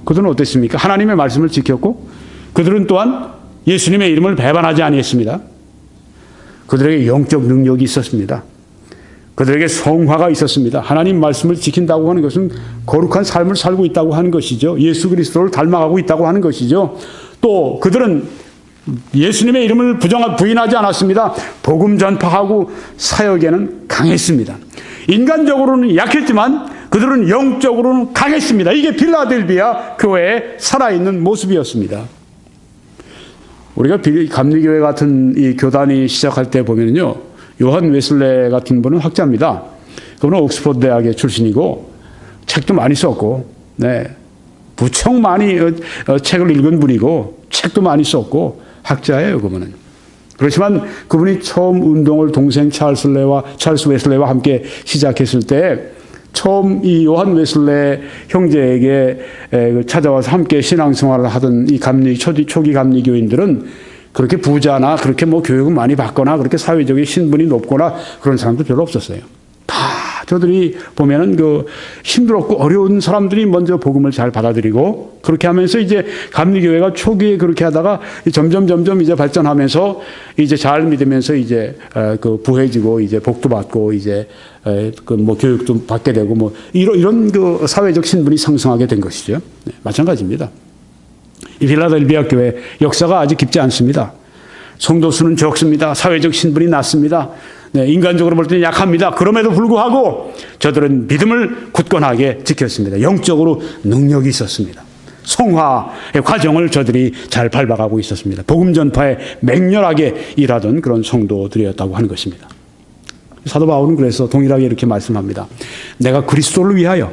그들은 어땠습니까? 하나님의 말씀을 지켰고 그들은 또한 예수님의 이름을 배반하지 아니했습니다. 그들에게 영적 능력이 있었습니다. 그들에게 성화가 있었습니다. 하나님 말씀을 지킨다고 하는 것은 거룩한 삶을 살고 있다고 하는 것이죠. 예수 그리스도를 닮아가고 있다고 하는 것이죠. 또 그들은 예수님의 이름을 부인하지 않았습니다. 복음 전파하고 사역에는 강했습니다. 인간적으로는 약했지만 그들은 영적으로는 강했습니다. 이게 빌라델비아 교회의 살아있는 모습이었습니다. 우리가 감리교회 같은 이 교단이 시작할 때 보면요, 요한 웨슬레 같은 분은 학자입니다. 그분은 옥스퍼드 대학의 출신이고 책도 많이 썼고, 네, 무척 많이 책을 읽은 분이고 책도 많이 썼고 학자예요, 그분은. 그렇지만 그분이 처음 운동을 동생 찰스 웨슬레와 함께 시작했을 때 처음 이 요한 웨슬레 형제에게 찾아와서 함께 신앙생활을 하던 이 초기 감리교인들은 그렇게 부자나 그렇게 뭐 교육을 많이 받거나 그렇게 사회적인 신분이 높거나 그런 사람도 별로 없었어요. 다 저들이 보면은 그 힘들었고 어려운 사람들이 먼저 복음을 잘 받아들이고 그렇게 하면서 이제 감리교회가 초기에 그렇게 하다가 점점 이제 발전하면서 이제 잘 믿으면서 이제 그 부해지고 이제 복도 받고 이제 그 뭐 교육도 받게 되고 뭐 이런 그 사회적 신분이 상승하게 된 것이죠. 네, 마찬가지입니다. 이 빌라델비아 교회 역사가 아주 깊지 않습니다. 성도 수는 적습니다. 사회적 신분이 낮습니다. 네, 인간적으로 볼 때는 약합니다. 그럼에도 불구하고 저들은 믿음을 굳건하게 지켰습니다. 영적으로 능력이 있었습니다. 성화의 과정을 저들이 잘 밟아가고 있었습니다. 복음 전파에 맹렬하게 일하던 그런 성도들이었다고 하는 것입니다. 사도 바울은 그래서 동일하게 이렇게 말씀합니다. 내가 그리스도를 위하여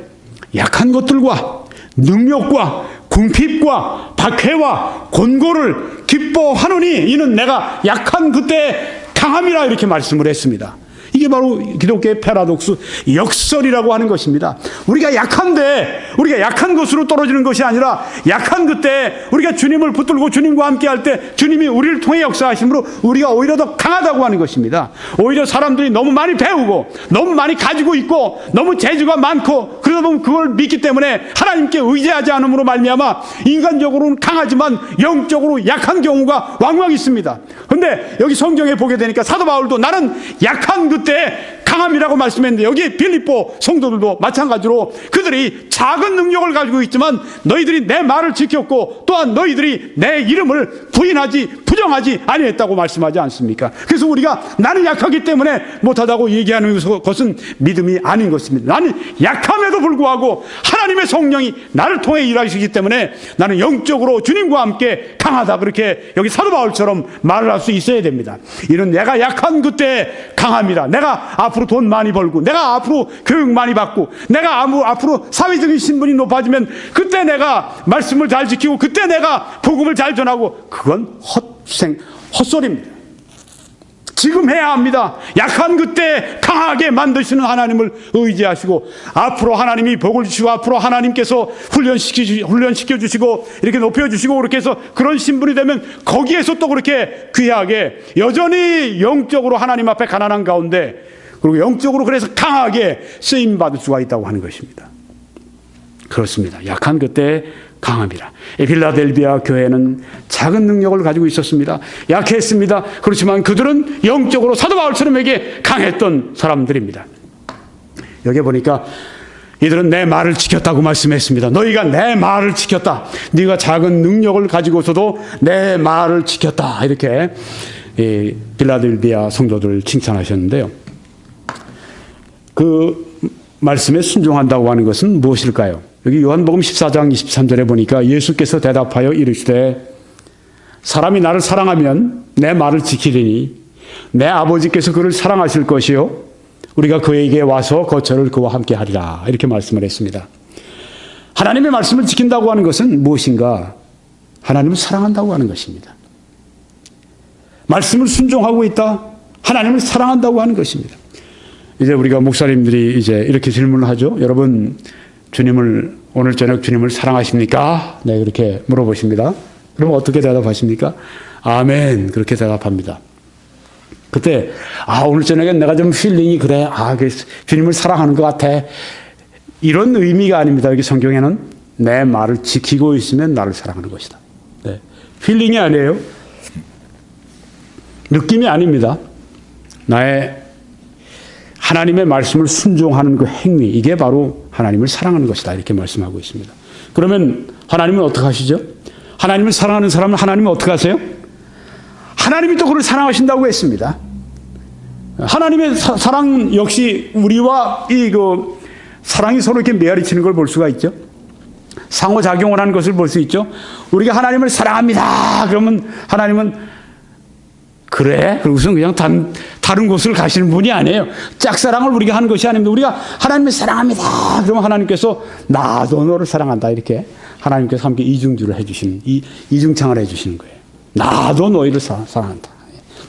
약한 것들과 능력과 궁핍과 박해와 곤고를 기뻐하노니 이는 내가 약한 그때 강함이라 이렇게 말씀을 했습니다. 이게 바로 기독교의 패러독스, 역설이라고 하는 것입니다. 우리가 약한데 우리가 약한 것으로 떨어지는 것이 아니라 약한 그때 우리가 주님을 붙들고 주님과 함께 할 때 주님이 우리를 통해 역사하심으로 우리가 오히려 더 강하다고 하는 것입니다. 오히려 사람들이 너무 많이 배우고 너무 많이 가지고 있고 너무 재주가 많고 그러다 보면 그걸 믿기 때문에 하나님께 의지하지 않음으로 말미암아 인간적으로는 강하지만 영적으로 약한 경우가 왕왕 있습니다. 그런데 여기 성경에 보게 되니까 사도 바울도 나는 약한 그때 강함이라고 말씀했는데 여기 빌립보 성도들도 마찬가지로 그들이 작은 능력을 가지고 있지만 너희들이 내 말을 지켰고 또한 너희들이 내 이름을 부정하지 아니했다고 말씀하지 않습니까? 그래서 우리가 나는 약하기 때문에 못하다고 얘기하는 것은 믿음이 아닌 것입니다. 나는 약함에도 불구하고 하나님의 성령이 나를 통해 일하시기 때문에 나는 영적으로 주님과 함께 강하다, 그렇게 여기 사도 바울처럼 말을 할 수 있어야 됩니다. 이는 내가 약한 그때 강함이라. 내가 앞으로 돈 많이 벌고 내가 앞으로 교육 많이 받고 내가 앞으로 사회적인 신분이 높아지면 그때 내가 말씀을 잘 지키고 그때 내가 복음을 잘 전하고, 그건 헛소리입니다. 지금 해야 합니다. 약한 그때 강하게 만드시는 하나님을 의지하시고 앞으로 하나님이 복을 주시고 앞으로 하나님께서 훈련시켜 주시고 이렇게 높여주시고 그렇게 해서 그런 신분이 되면 거기에서 또 그렇게 귀하게 여전히 영적으로 하나님 앞에 가난한 가운데 그리고 영적으로 그래서 강하게 쓰임받을 수가 있다고 하는 것입니다. 그렇습니다. 약한 그때 강함이라. 필라델비아 교회는 작은 능력을 가지고 있었습니다. 약했습니다. 그렇지만 그들은 영적으로 사도 바울처럼에게 강했던 사람들입니다. 여기 보니까 이들은 내 말을 지켰다고 말씀했습니다. 너희가 내 말을 지켰다. 네가 작은 능력을 가지고서도 내 말을 지켰다. 이렇게 필라델비아 성도들을 칭찬하셨는데요. 그 말씀에 순종한다고 하는 것은 무엇일까요? 여기 요한복음 14장 23절에 보니까 예수께서 대답하여 이르시되 사람이 나를 사랑하면 내 말을 지키리니 내 아버지께서 그를 사랑하실 것이요 우리가 그에게 와서 거처를 그와 함께 하리라. 이렇게 말씀을 했습니다. 하나님의 말씀을 지킨다고 하는 것은 무엇인가? 하나님을 사랑한다고 하는 것입니다. 말씀을 순종하고 있다. 하나님을 사랑한다고 하는 것입니다. 이제 우리가 목사님들이 이제 이렇게 질문을 하죠. 여러분, 오늘 저녁 주님을 사랑하십니까? 네, 그렇게 물어보십니다. 그럼 어떻게 대답하십니까? 아멘. 그렇게 대답합니다. 그때, 오늘 저녁에 내가 좀 필링이 그래. 주님을 사랑하는 것 같아. 이런 의미가 아닙니다. 여기 성경에는 내 말을 지키고 있으면 나를 사랑하는 것이다. 네. 필링이 아니에요. 느낌이 아닙니다. 나의 하나님의 말씀을 순종하는 그 행위, 이게 바로 하나님을 사랑하는 것이다. 이렇게 말씀하고 있습니다. 그러면 하나님은 어떻게 하시죠? 하나님을 사랑하는 사람은 하나님은 어떻게 하세요? 하나님이 또 그를 사랑하신다고 했습니다. 하나님의 사랑 역시 우리와 사랑이 서로 이렇게 메아리치는 걸 볼 수가 있죠. 상호작용을 하는 것을 볼 수 있죠. 우리가 하나님을 사랑합니다. 그러면 하나님은 그래? 그러고서 그냥 다른 곳을 가시는 분이 아니에요. 짝사랑을 우리가 하는 것이 아닙니다. 우리가 하나님을 사랑합니다. 그러면 하나님께서 나도 너를 사랑한다. 이렇게 하나님께서 함께 이중주를 해주시는, 이중창을 해주시는 거예요. 나도 너희를 사랑한다.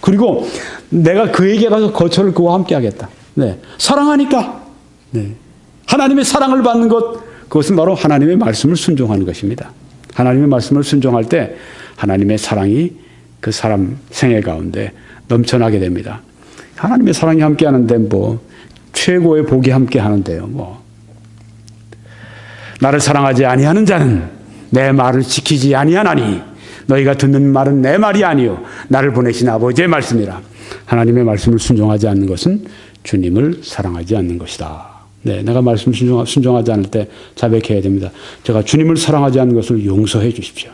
그리고 내가 그에게 가서 거처를 그와 함께 하겠다. 네. 사랑하니까. 네. 하나님의 사랑을 받는 것, 그것은 바로 하나님의 말씀을 순종하는 것입니다. 하나님의 말씀을 순종할 때 하나님의 사랑이 그 사람 생애 가운데 넘쳐나게 됩니다. 하나님의 사랑이 함께 하는데 최고의 복이 함께 하는데요. 나를 사랑하지 아니하는 자는 내 말을 지키지 아니하나니 너희가 듣는 말은 내 말이 아니요 나를 보내신 아버지의 말씀이라. 하나님의 말씀을 순종하지 않는 것은 주님을 사랑하지 않는 것이다. 네, 내가 말씀 순종하지 않을 때 자백해야 됩니다. 제가 주님을 사랑하지 않는 것을 용서해 주십시오.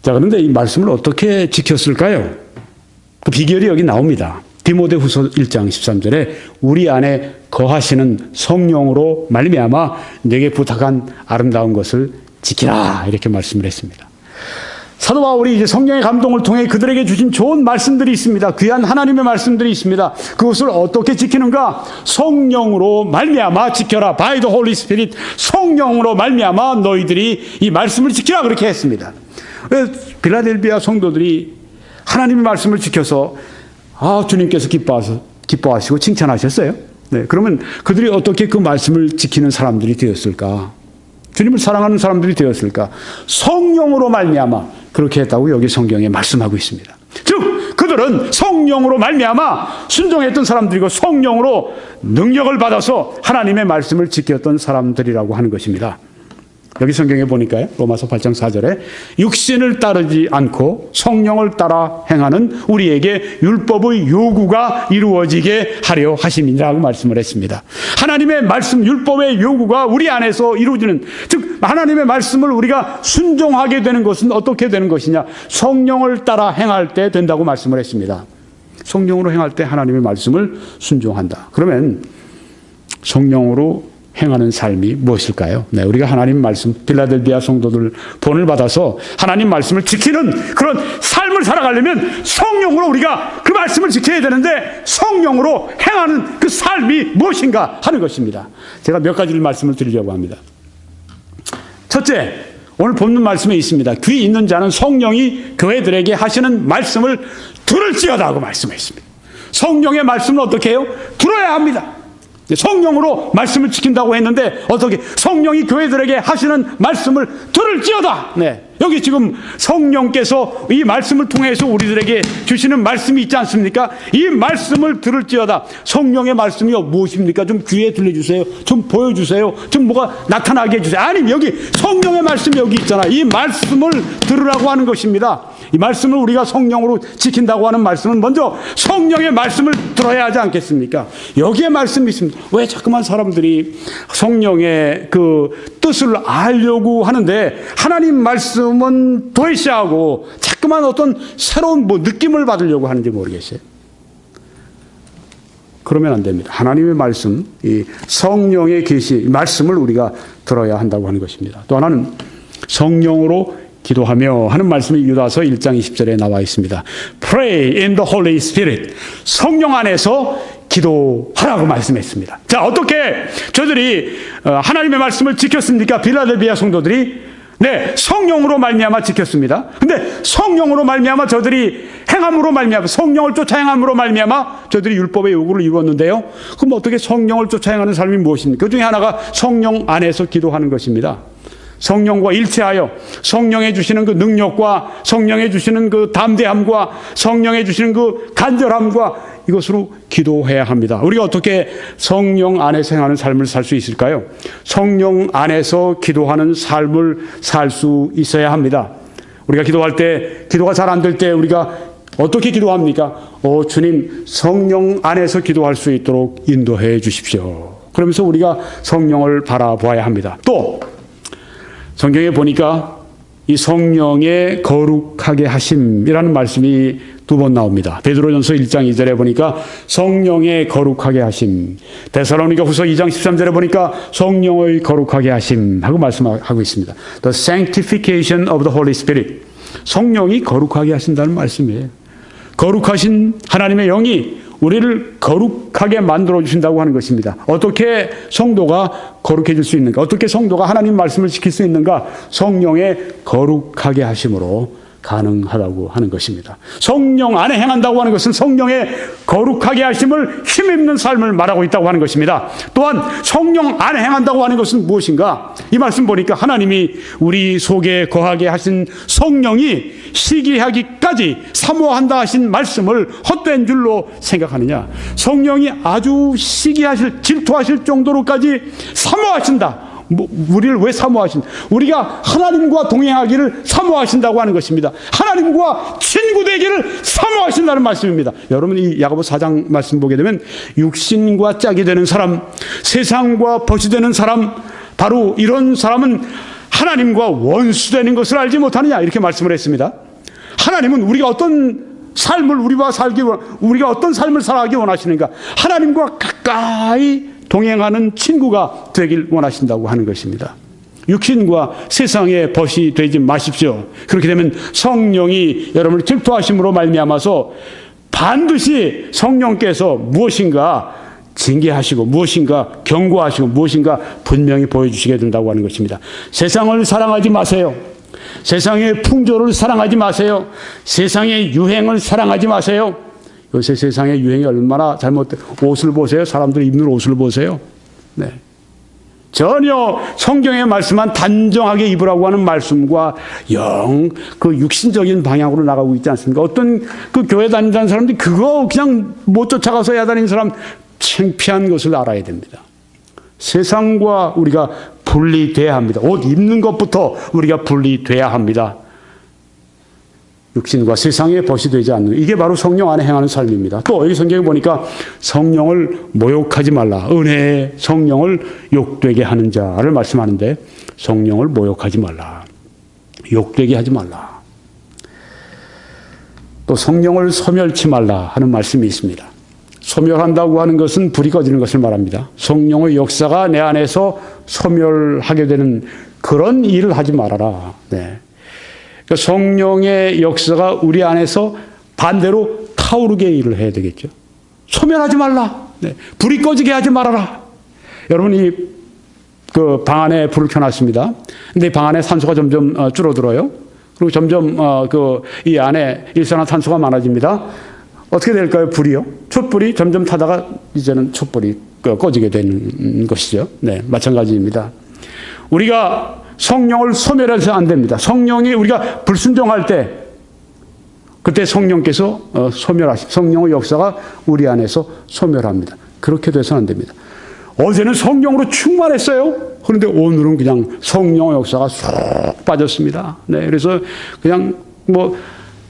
자, 그런데 이 말씀을 어떻게 지켰을까요? 그 비결이 여기 나옵니다. 디모데후서 1장 13절에 우리 안에 거하시는 성령으로 말미암아 내게 부탁한 아름다운 것을 지키라 이렇게 말씀을 했습니다. 사도 바울이 이제 성령의 감동을 통해 그들에게 주신 좋은 말씀들이 있습니다. 귀한 하나님의 말씀들이 있습니다. 그것을 어떻게 지키는가? 성령으로 말미암아 지켜라. By the Holy Spirit. 성령으로 말미암아 너희들이 이 말씀을 지키라 그렇게 했습니다. 빌라델비아 성도들이 하나님의 말씀을 지켜서 주님께서 기뻐하시고 칭찬하셨어요. 네, 그러면 그들이 어떻게 그 말씀을 지키는 사람들이 되었을까? 주님을 사랑하는 사람들이 되었을까? 성령으로 말미암아 그렇게 했다고 여기 성경에 말씀하고 있습니다. 즉 그들은 성령으로 말미암아 순종했던 사람들이고 성령으로 능력을 받아서 하나님의 말씀을 지켰던 사람들이라고 하는 것입니다. 여기 성경에 보니까요. 로마서 8장 4절에 육신을 따르지 않고 성령을 따라 행하는 우리에게 율법의 요구가 이루어지게 하려 하심이라고 말씀을 했습니다. 하나님의 말씀, 율법의 요구가 우리 안에서 이루어지는, 즉 하나님의 말씀을 우리가 순종하게 되는 것은 어떻게 되는 것이냐? 성령을 따라 행할 때 된다고 말씀을 했습니다. 성령으로 행할 때 하나님의 말씀을 순종한다. 그러면 성령으로 행하는 삶이 무엇일까요? 네, 우리가 하나님 말씀, 빌라델비아 성도들 본을 받아서 하나님 말씀을 지키는 그런 삶을 살아가려면 성령으로 우리가 그 말씀을 지켜야 되는데 성령으로 행하는 그 삶이 무엇인가 하는 것입니다. 제가 몇 가지를 말씀을 드리려고 합니다. 첫째, 오늘 본문 말씀에 있습니다. 귀 있는 자는 성령이 교회들에게 하시는 말씀을 들을지어다 하고 말씀했습니다. 성령의 말씀은 어떻게 해요? 들어야 합니다. 성령으로 말씀을 지킨다고 했는데 어떻게 성령이 교회들에게 하시는 말씀을 들을지어다. 네, 여기 지금 성령께서 이 말씀을 통해서 우리들에게 주시는 말씀이 있지 않습니까? 이 말씀을 들을지어다. 성령의 말씀이 무엇입니까? 좀 귀에 들려주세요. 좀 보여주세요. 좀 뭐가 나타나게 해주세요. 아니 여기 성령의 말씀이 여기 있잖아. 이 말씀을 들으라고 하는 것입니다. 이 말씀을 우리가 성령으로 지킨다고 하는 말씀은 먼저 성령의 말씀을 들어야 하지 않겠습니까? 여기에 말씀이 있습니다. 왜 자꾸만 사람들이 성령의 그 뜻을 알려고 하는데 하나님 말씀은 도외시하고 자꾸만 어떤 새로운 느낌을 받으려고 하는지 모르겠어요. 그러면 안 됩니다. 하나님의 말씀, 이 성령의 계시, 말씀을 우리가 들어야 한다고 하는 것입니다. 또 하나는 성령으로 기도하며 하는 말씀이 유다서 1장 20절에 나와 있습니다. Pray in the Holy Spirit. 성령 안에서 기도하라고 말씀했습니다. 자, 어떻게 저들이 하나님의 말씀을 지켰습니까? 빌라델비아 성도들이 네, 성령으로 말미암아 지켰습니다. 근데 성령으로 말미암아 저들이 행함으로 말미암아 성령을 쫓아 행함으로 말미암아 저들이 율법의 요구를 이루었는데요. 그럼 어떻게 성령을 쫓아 행하는 삶이 무엇입니까? 그 중에 하나가 성령 안에서 기도하는 것입니다. 성령과 일체하여 성령에 주시는 그 능력과 성령에 주시는 그 담대함과 성령에 주시는 그 간절함과 이것으로 기도해야 합니다. 우리가 어떻게 성령 안에서 행하는 삶을 살 수 있을까요? 성령 안에서 기도하는 삶을 살 수 있어야 합니다. 우리가 기도할 때 기도가 잘 안 될 때 우리가 어떻게 기도합니까? 주님 성령 안에서 기도할 수 있도록 인도해 주십시오. 그러면서 우리가 성령을 바라보아야 합니다. 또 성경에 보니까 이 성령의 거룩하게 하심이라는 말씀이 두 번 나옵니다. 베드로전서 1장 2절에 보니까 성령의 거룩하게 하심, 데살로니가 후서 2장 13절에 보니까 성령의 거룩하게 하심 하고 말씀하고 있습니다. The sanctification of the Holy Spirit. 성령이 거룩하게 하신다는 말씀이에요. 거룩하신 하나님의 영이 우리를 거룩하게 만들어 주신다고 하는 것입니다. 어떻게 성도가 거룩해질 수 있는가? 어떻게 성도가 하나님 말씀을 지킬 수 있는가? 성령의 거룩하게 하심으로 가능하다고 하는 것입니다. 성령 안에 행한다고 하는 것은 성령의 거룩하게 하심을 힘입는 삶을 말하고 있다고 하는 것입니다. 또한 성령 안에 행한다고 하는 것은 무엇인가? 이 말씀 보니까 하나님이 우리 속에 거하게 하신 성령이 시기하기까지 사모한다 하신 말씀을 헛된 줄로 생각하느냐? 성령이 아주 시기하실, 질투하실 정도로까지 사모하신다. 우리를 왜 사모하신다? 우리가 하나님과 동행하기를 사모하신다고 하는 것입니다. 하나님과 친구 되기를 사모하신다는 말씀입니다. 여러분 이 야고보 4장 말씀 보게 되면 육신과 짝이 되는 사람, 세상과 벗이 되는 사람, 바로 이런 사람은 하나님과 원수되는 것을 알지 못하느냐 이렇게 말씀을 했습니다. 하나님은 우리가 어떤 삶을 우리가 어떤 삶을 살아가기 원하시는가? 하나님과 가까이 동행하는 친구가 되길 원하신다고 하는 것입니다. 육신과 세상의 벗이 되지 마십시오. 그렇게 되면 성령이 여러분을 질투하심으로 말미암아서 반드시 성령께서 무엇인가 징계하시고 무엇인가 경고하시고 무엇인가 분명히 보여주시게 된다고 하는 것입니다. 세상을 사랑하지 마세요. 세상의 풍조를 사랑하지 마세요. 세상의 유행을 사랑하지 마세요. 요새 세상의 유행이 얼마나 잘못돼. 옷을 보세요. 사람들이 입는 옷을 보세요. 네. 전혀 성경의 말씀만 단정하게 입으라고 하는 말씀과 영 그 육신적인 방향으로 나가고 있지 않습니까? 어떤 그 교회 다니는 사람들이 그거 그냥 못 쫓아가서 해야 다니는 사람 창피한 것을 알아야 됩니다. 세상과 우리가 분리돼야 합니다. 옷 입는 것부터 우리가 분리돼야 합니다. 육신과 세상에 벗이 되지 않는 이게 바로 성령 안에 행하는 삶입니다. 또 여기 성경에 보니까 성령을 모욕하지 말라. 은혜의 성령을 욕되게 하는 자를 말씀하는데 성령을 모욕하지 말라. 욕되게 하지 말라. 또 성령을 소멸치 말라 하는 말씀이 있습니다. 소멸한다고 하는 것은 불이 꺼지는 것을 말합니다. 성령의 역사가 내 안에서 소멸하게 되는 그런 일을 하지 말아라. 네. 그러니까 성령의 역사가 우리 안에서 반대로 타오르게 일을 해야 되겠죠. 소멸하지 말라. 네. 불이 꺼지게 하지 말아라. 여러분이 그 방 안에 불을 켜놨습니다. 근데 방 안에 산소가 점점 줄어들어요. 그리고 점점 이 안에 일산화탄소가 많아집니다. 어떻게 될까요? 불이요. 촛불이 점점 타다가 이제는 촛불이 꺼지게 되는 것이죠. 네, 마찬가지입니다. 우리가 성령을 소멸해서 안 됩니다. 성령이 우리가 불순종할 때 그때 성령께서 성령의 역사가 우리 안에서 소멸합니다. 그렇게 돼서는 안 됩니다. 어제는 성령으로 충만했어요. 그런데 오늘은 그냥 성령의 역사가 쏙 빠졌습니다. 네, 그래서 그냥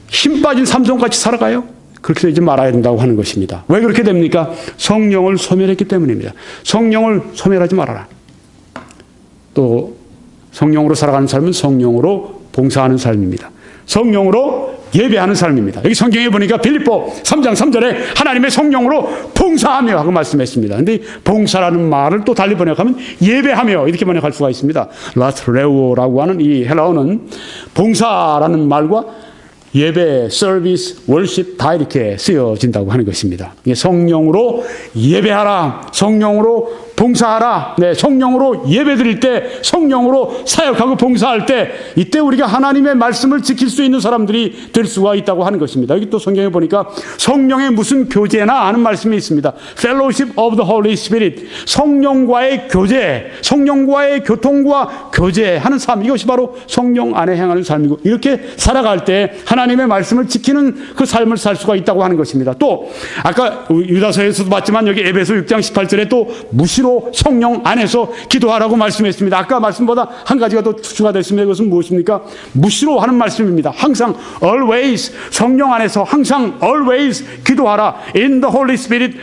힘 빠진 삼손같이 살아가요. 그렇게 되지 말아야 된다고 하는 것입니다. 왜 그렇게 됩니까? 성령을 소멸했기 때문입니다. 성령을 소멸하지 말아라. 또 성령으로 살아가는 삶은 성령으로 봉사하는 삶입니다. 성령으로 예배하는 삶입니다. 여기 성경에 보니까 빌립보 3장 3절에 하나님의 성령으로 봉사하며 하고 말씀했습니다. 그런데 봉사라는 말을 또 달리 번역하면 예배하며 이렇게 번역할 수가 있습니다. 라트레오라고 하는 이 헬라어는 봉사라는 말과 예배, 서비스, 월십 다 이렇게 쓰여진다고 하는 것입니다. 성령으로 예배하라. 성령으로 봉사하라. 네, 성령으로 예배드릴 때, 성령으로 사역하고 봉사할 때, 이때 우리가 하나님의 말씀을 지킬 수 있는 사람들이 될 수가 있다고 하는 것입니다. 여기 또 성경에 보니까 성령의 무슨 교제나 하는 말씀이 있습니다. Fellowship of the Holy Spirit. 성령과의 교제, 성령과의 교통과 교제하는 삶. 이것이 바로 성령 안에 행하는 삶이고, 이렇게 살아갈 때 하나님의 말씀을 지키는 그 삶을 살 수가 있다고 하는 것입니다. 또 아까 유다서에서도 봤지만 여기 에베소 6장 18절에 또 무시로 성령 안에서 기도하라고 말씀했습니다. 아까 말씀보다 한 가지가 더 추가됐습니다. 이것은 무엇입니까? 무시로 하는 말씀입니다. 항상 always 성령 안에서 항상 always 기도하라. In the Holy Spirit.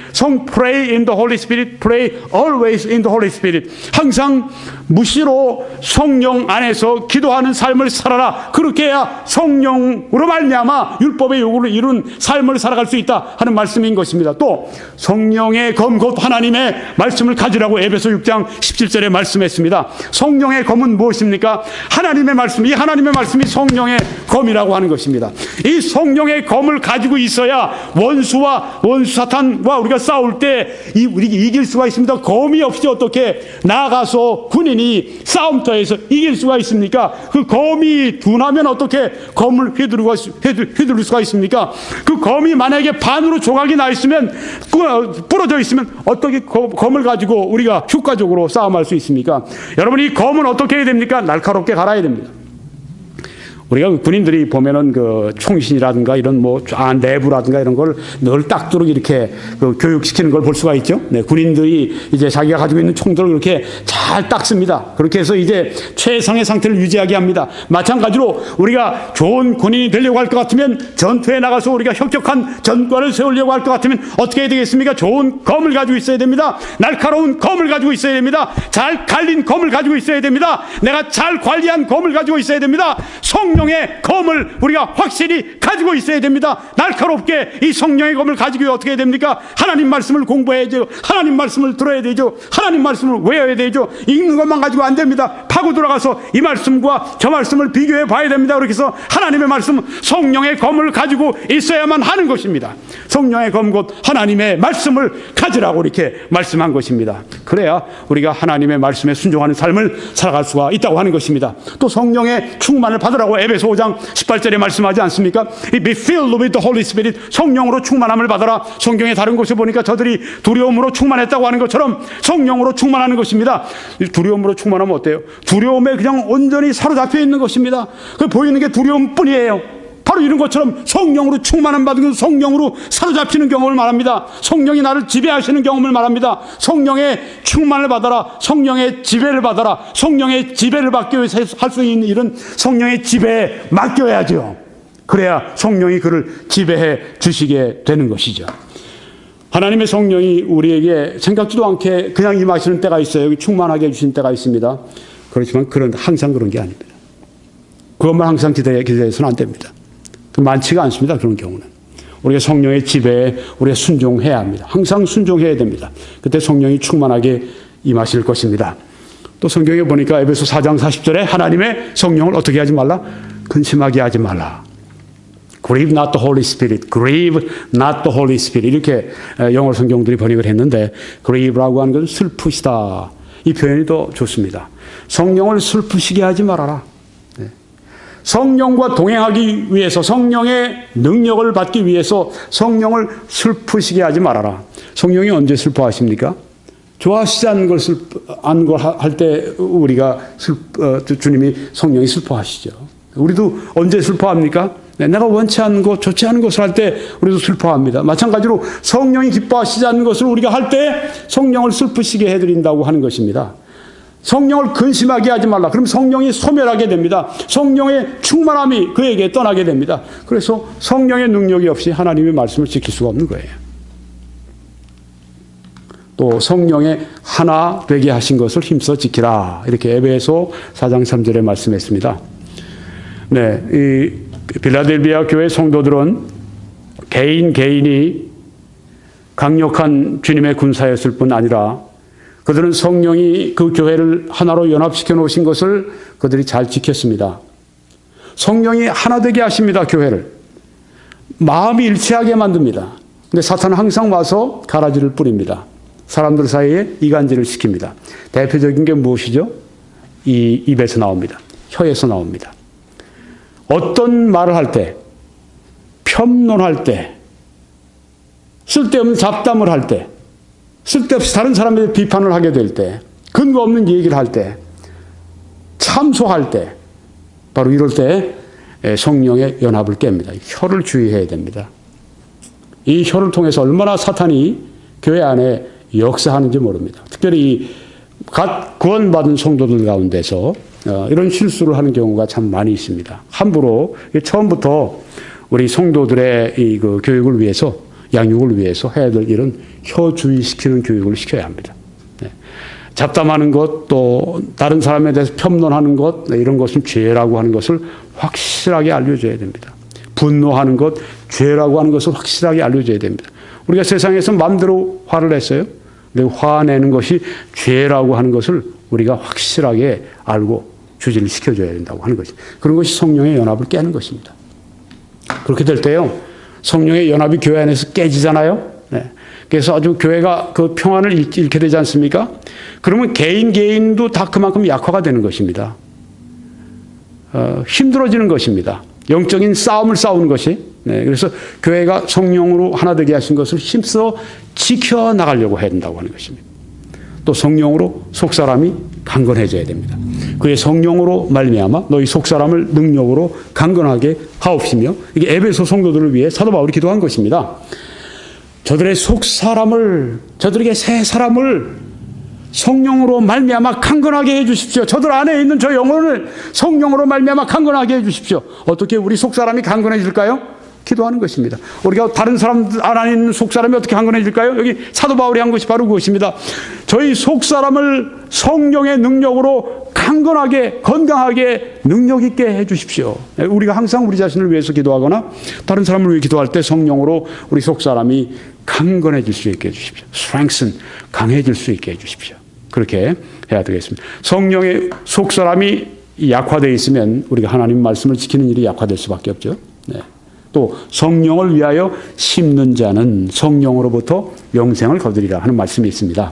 pray in the Holy Spirit. pray always in the Holy Spirit. 항상 무시로 성령 안에서 기도하는 삶을 살아라. 그렇게 해야 성령으로 말미암아 율법의 요구를 이룬 삶을 살아갈 수 있다 하는 말씀인 것입니다. 또 성령의 검 곧 하나님의 말씀을 가지라고 에베소 6장 17절에 말씀했습니다. 성령의 검은 무엇입니까? 하나님의 말씀. 이 하나님의 말씀이 성령의 검이라고 하는 것입니다. 이 성령의 검을 가지고 있어야 원수 사탄과 우리가 싸울 때 우리가 이길 수가 있습니다. 검이 없이 어떻게 나아가서 군인이 싸움터에서 이길 수가 있습니까? 그 검이 둔하면 어떻게 검을 휘두를 수가 있습니까? 그 검이 만약에 반으로 조각이 나 있으면 부러져 있으면 어떻게 검을 가지고 우리가 효과적으로 싸움할 수 있습니까? 여러분, 이 검은 어떻게 해야 됩니까? 날카롭게 갈아야 됩니다. 우리가 군인들이 보면은 그 총신이라든가 이런 내부라든가 이런 걸 늘 딱두룩 이렇게 교육시키는 걸 볼 수가 있죠. 네, 군인들이 이제 자기가 가지고 있는 총들을 그렇게 잘 닦습니다. 그렇게 해서 이제 최상의 상태를 유지하게 합니다. 마찬가지로 우리가 좋은 군인이 되려고 할 것 같으면 전투에 나가서 우리가 혁혁한 전과를 세우려고 할 것 같으면 어떻게 해야 되겠습니까? 좋은 검을 가지고 있어야 됩니다. 날카로운 검을 가지고 있어야 됩니다. 잘 갈린 검을 가지고 있어야 됩니다. 내가 잘 관리한 검을 가지고 있어야 됩니다. 성령 성령의 검을 우리가 확실히 가지고 있어야 됩니다. 날카롭게 이 성령의 검을 가지고 어떻게 해야 됩니까? 하나님 말씀을 공부해야죠. 하나님 말씀을 들어야 되죠. 하나님 말씀을 외워야 되죠. 읽는 것만 가지고 안 됩니다. 파고 들어가서 이 말씀과 저 말씀을 비교해 봐야 됩니다. 그렇게 해서 하나님의 말씀, 성령의 검을 가지고 있어야만 하는 것입니다. 성령의 검 곧 하나님의 말씀을 가지라고 이렇게 말씀한 것입니다. 그래야 우리가 하나님의 말씀에 순종하는 삶을 살아갈 수가 있다고 하는 것입니다. 또 성령의 충만을 받으라고 에베소 5장 18절에 말씀하지 않습니까? Be filled with the Holy Spirit. 성령으로 충만함을 받아라. 성경의 다른 곳에 보니까 저들이 두려움으로 충만했다고 하는 것처럼 성령으로 충만하는 것입니다. 두려움으로 충만하면 어때요? 두려움에 그냥 온전히 사로잡혀 있는 것입니다. 그 보이는 게 두려움뿐이에요. 바로 이런 것처럼 성령으로 충만함 받은 것은 성령으로 사로잡히는 경험을 말합니다. 성령이 나를 지배하시는 경험을 말합니다. 성령의 충만을 받아라. 성령의 지배를 받아라. 성령의 지배를 받기 위해서 할 수 있는 일은 성령의 지배에 맡겨야죠. 그래야 성령이 그를 지배해 주시게 되는 것이죠. 하나님의 성령이 우리에게 생각지도 않게 그냥 임하시는 때가 있어요. 여기 충만하게 해주신 때가 있습니다. 그렇지만 항상 그런 게 아닙니다. 그것만 항상 기대해서는 안 됩니다. 많지가 않습니다. 그런 경우는. 우리가 성령의 지배에 우리가 순종해야 합니다. 항상 순종해야 됩니다. 그때 성령이 충만하게 임하실 것입니다. 또 성경에 보니까 에베소 4장 40절에 하나님의 성령을 어떻게 하지 말라? 근심하게 하지 말라. Grieve not the Holy Spirit. Grieve not the Holy Spirit. 이렇게 영어 성경들이 번역을 했는데 grieve라고 하는 것은 슬프시다. 이 표현이 더 좋습니다. 성령을 슬프시게 하지 말아라. 성령과 동행하기 위해서 성령의 능력을 받기 위해서 성령을 슬프시게 하지 말아라. 성령이 언제 슬퍼하십니까? 좋아하시지 않는 걸 할 때 우리가 주님이 성령이 슬퍼하시죠. 우리도 언제 슬퍼합니까? 내가 원치 않는 것, 좋지 않은 것을 할 때 우리도 슬퍼합니다. 마찬가지로 성령이 기뻐하시지 않는 것을 우리가 할 때 성령을 슬프시게 해드린다고 하는 것입니다. 성령을 근심하게 하지 말라. 그럼 성령이 소멸하게 됩니다. 성령의 충만함이 그에게 떠나게 됩니다. 그래서 성령의 능력이 없이 하나님의 말씀을 지킬 수가 없는 거예요. 또 성령의 하나 되게 하신 것을 힘써 지키라. 이렇게 에베소 4장 3절에 말씀했습니다. 네, 이 빌라델비아 교회 성도들은 개인이 강력한 주님의 군사였을 뿐 아니라 그들은 성령이 그 교회를 하나로 연합시켜 놓으신 것을 그들이 잘 지켰습니다. 성령이 하나 되게 하십니다. 교회를. 마음이 일치하게 만듭니다. 근데 사탄은 항상 와서 가라지를 뿌립니다. 사람들 사이에 이간질을 시킵니다. 대표적인 게 무엇이죠? 이 입에서 나옵니다. 혀에서 나옵니다. 어떤 말을 할 때, 편론할 때, 쓸데없는 잡담을 할 때, 쓸데없이 다른 사람에 비판을 하게 될 때, 근거 없는 얘기를 할 때, 참소할 때, 바로 이럴 때 성령의 연합을 깹니다. 혀를 주의해야 됩니다. 이 혀를 통해서 얼마나 사탄이 교회 안에 역사하는지 모릅니다. 특별히 갓 구원받은 성도들 가운데서 이런 실수를 하는 경우가 참 많이 있습니다. 함부로 처음부터 우리 성도들의 그 교육을 위해서, 양육을 위해서 해야 될 일은 혀 주의시키는 교육을 시켜야 합니다. 잡담하는 것, 또 다른 사람에 대해서 편론하는 것, 이런 것은 죄라고 하는 것을 확실하게 알려줘야 됩니다. 분노하는 것, 죄라고 하는 것을 확실하게 알려줘야 됩니다. 우리가 세상에서 마음대로 화를 냈어요. 근데 화내는 것이 죄라고 하는 것을 우리가 확실하게 알고 주지를 시켜줘야 된다고 하는 것입니다. 그런 것이 성령의 연합을 깨는 것입니다. 그렇게 될 때요, 성령의 연합이 교회 안에서 깨지잖아요. 네. 그래서 아주 교회가 그 평안을 잃게 되지 않습니까? 그러면 개인도 다 그만큼 약화가 되는 것입니다. 힘들어지는 것입니다. 영적인 싸움을 싸우는 것이. 네. 그래서 교회가 성령으로 하나 되게 하신 것을 힘써 지켜나가려고 해야 된다고 하는 것입니다. 또 성령으로 속사람이 강건해져야 됩니다. 그의 성령으로 말미암아 너희 속사람을 능력으로 강건하게 하옵시며, 이게 에베소 성도들을 위해 사도 바울이 기도한 것입니다. 저들의 속사람을, 저들에게 새 사람을 성령으로 말미암아 강건하게 해주십시오. 저들 안에 있는 저 영혼을 성령으로 말미암아 강건하게 해주십시오. 어떻게 우리 속사람이 강건해질까요? 기도하는 것입니다. 우리가 다른 사람들 안에 있는 속사람이 어떻게 강건해질까요? 여기 사도 바울이 한 것이 바로 그것입니다. 저희 속사람을 성령의 능력으로 강건하게 건강하게 능력 있게 해 주십시오. 우리가 항상 우리 자신을 위해서 기도하거나 다른 사람을 위해 기도할 때 성령으로 우리 속사람이 강건해질 수 있게 해 주십시오. strengthen, 강해질 수 있게 해 주십시오. 그렇게 해야 되겠습니다. 성령의 속사람이 약화되어 있으면 우리가 하나님 말씀을 지키는 일이 약화될 수밖에 없죠. 네. 또 성령을 위하여 심는 자는 성령으로부터 영생을 거두리라 하는 말씀이 있습니다.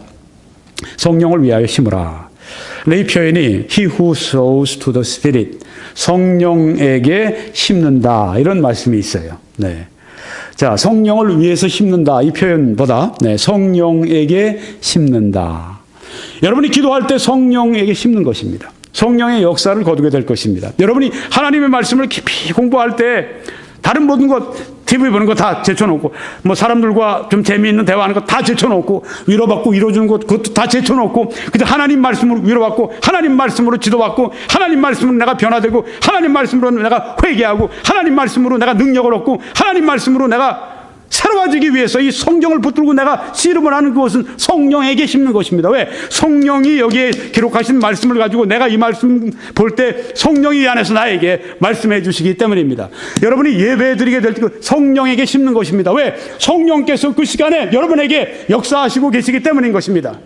성령을 위하여 심으라. 이 표현이 He who sows to the Spirit, 성령에게 심는다, 이런 말씀이 있어요. 네. 자, 성령을 위해서 심는다, 이 표현보다 성령에게 심는다. 여러분이 기도할 때 성령에게 심는 것입니다. 성령의 역사를 거두게 될 것입니다. 여러분이 하나님의 말씀을 깊이 공부할 때 다른 모든 것, TV 보는 거 다 제쳐놓고, 뭐 사람들과 좀 재미있는 대화하는 거 다 제쳐놓고, 위로받고 위로주는 것 그것도 다 제쳐놓고, 그저 하나님 말씀으로 위로받고, 하나님 말씀으로 지도받고, 하나님 말씀으로 내가 변화되고, 하나님 말씀으로 내가 회개하고, 하나님 말씀으로 내가 능력을 얻고, 하나님 말씀으로 내가 새로워지기 위해서 이 성경을 붙들고 내가 씨름을 하는 그것은 성령에게 심는 것입니다. 왜? 성령이 여기에 기록하신 말씀을 가지고 내가 이 말씀 볼 때 성령이 이 안에서 나에게 말씀해 주시기 때문입니다. 여러분이 예배 드리게 될 때 성령에게 심는 것입니다. 왜? 성령께서 그 시간에 여러분에게 역사하시고 계시기 때문인 것입니다.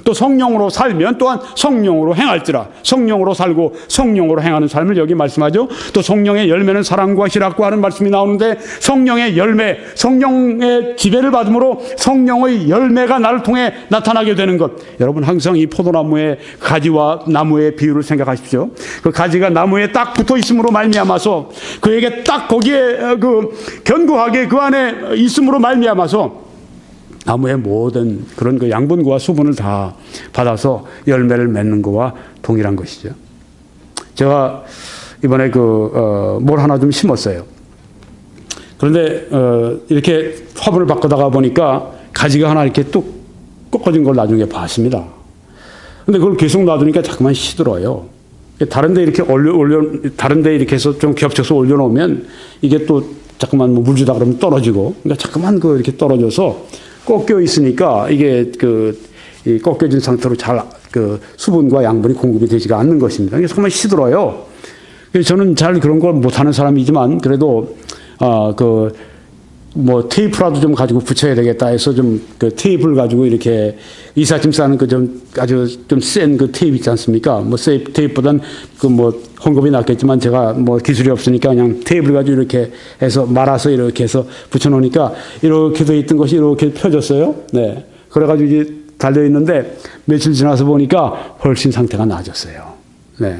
또 성령으로 살면 또한 성령으로 행할지라. 성령으로 살고 성령으로 행하는 삶을 여기 말씀하죠. 또 성령의 열매는 사랑과 희락과 하는 말씀이 나오는데, 성령의 열매, 성령의 지배를 받음으로 성령의 열매가 나를 통해 나타나게 되는 것. 여러분 항상 이 포도나무의 가지와 나무의 비유를 생각하십시오. 그 가지가 나무에 딱 붙어 있음으로 말미암아서, 그에게 딱 거기에 견고하게 그 안에 있음으로 말미암아서 나무의 모든 그런 그 양분과 수분을 다 받아서 열매를 맺는 것과 동일한 것이죠. 제가 이번에 뭘 하나 좀 심었어요. 그런데 이렇게 화분을 바꾸다가 보니까 가지가 하나 이렇게 뚝 꺾어진 걸 나중에 봤습니다. 근데 그걸 계속 놔두니까 자꾸만 시들어요. 다른데 이렇게 다른데 이렇게 해서 좀 겹쳐서 올려놓으면 이게 또 자꾸만 물 주다 그러면 떨어지고, 그러니까 자꾸만 이렇게 떨어져서 꺾여 있으니까 이게 이 꺾여진 상태로 잘 수분과 양분이 공급이 되지가 않는 것입니다. 그래서 정말 시들어요. 저는 잘 그런 걸 못하는 사람이지만 그래도 뭐 테이프라도 좀 가지고 붙여야 되겠다 해서 좀 테이프를 가지고 이렇게 이삿짐 싸는 아주 좀 센 테이프 있지 않습니까? 뭐 테이프보단 헝겊이 낫겠지만 제가 뭐 기술이 없으니까 그냥 테이프를 가지고 이렇게 해서 말아서 이렇게 해서 붙여놓으니까 이렇게 돼 있던 것이 이렇게 펴졌어요. 네. 그래가지고 이제 달려 있는데 며칠 지나서 보니까 훨씬 상태가 나아졌어요. 네.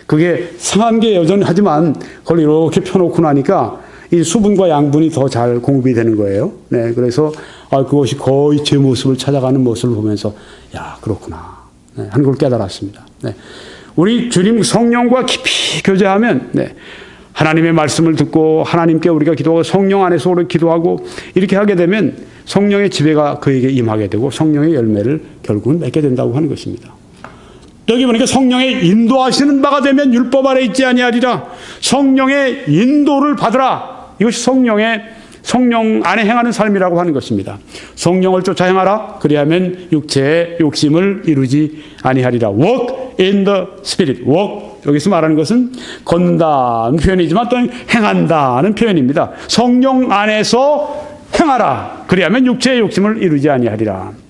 그게 상한 게 여전히 하지만 그걸 이렇게 펴놓고 나니까 이 수분과 양분이 더 잘 공급이 되는 거예요. 네, 그래서 그것이 거의 제 모습을 찾아가는 모습을 보면서 야, 그렇구나, 네, 하는 걸 깨달았습니다. 네, 우리 주님 성령과 깊이 교제하면, 네, 하나님의 말씀을 듣고 하나님께 우리가 기도하고 성령 안에서 우리 기도하고 이렇게 하게 되면 성령의 지배가 그에게 임하게 되고 성령의 열매를 결국은 맺게 된다고 하는 것입니다. 여기 보니까 성령의 인도하시는 바가 되면 율법 아래 있지 아니하리라. 성령의 인도를 받으라. 이것이 성령 안에 행하는 삶이라고 하는 것입니다. 성령을 쫓아 행하라. 그리하면 육체의 욕심을 이루지 아니하리라. Walk in the Spirit. Walk. 여기서 말하는 것은 걷는다는 표현이지만 또 행한다는 표현입니다. 성령 안에서 행하라. 그리하면 육체의 욕심을 이루지 아니하리라.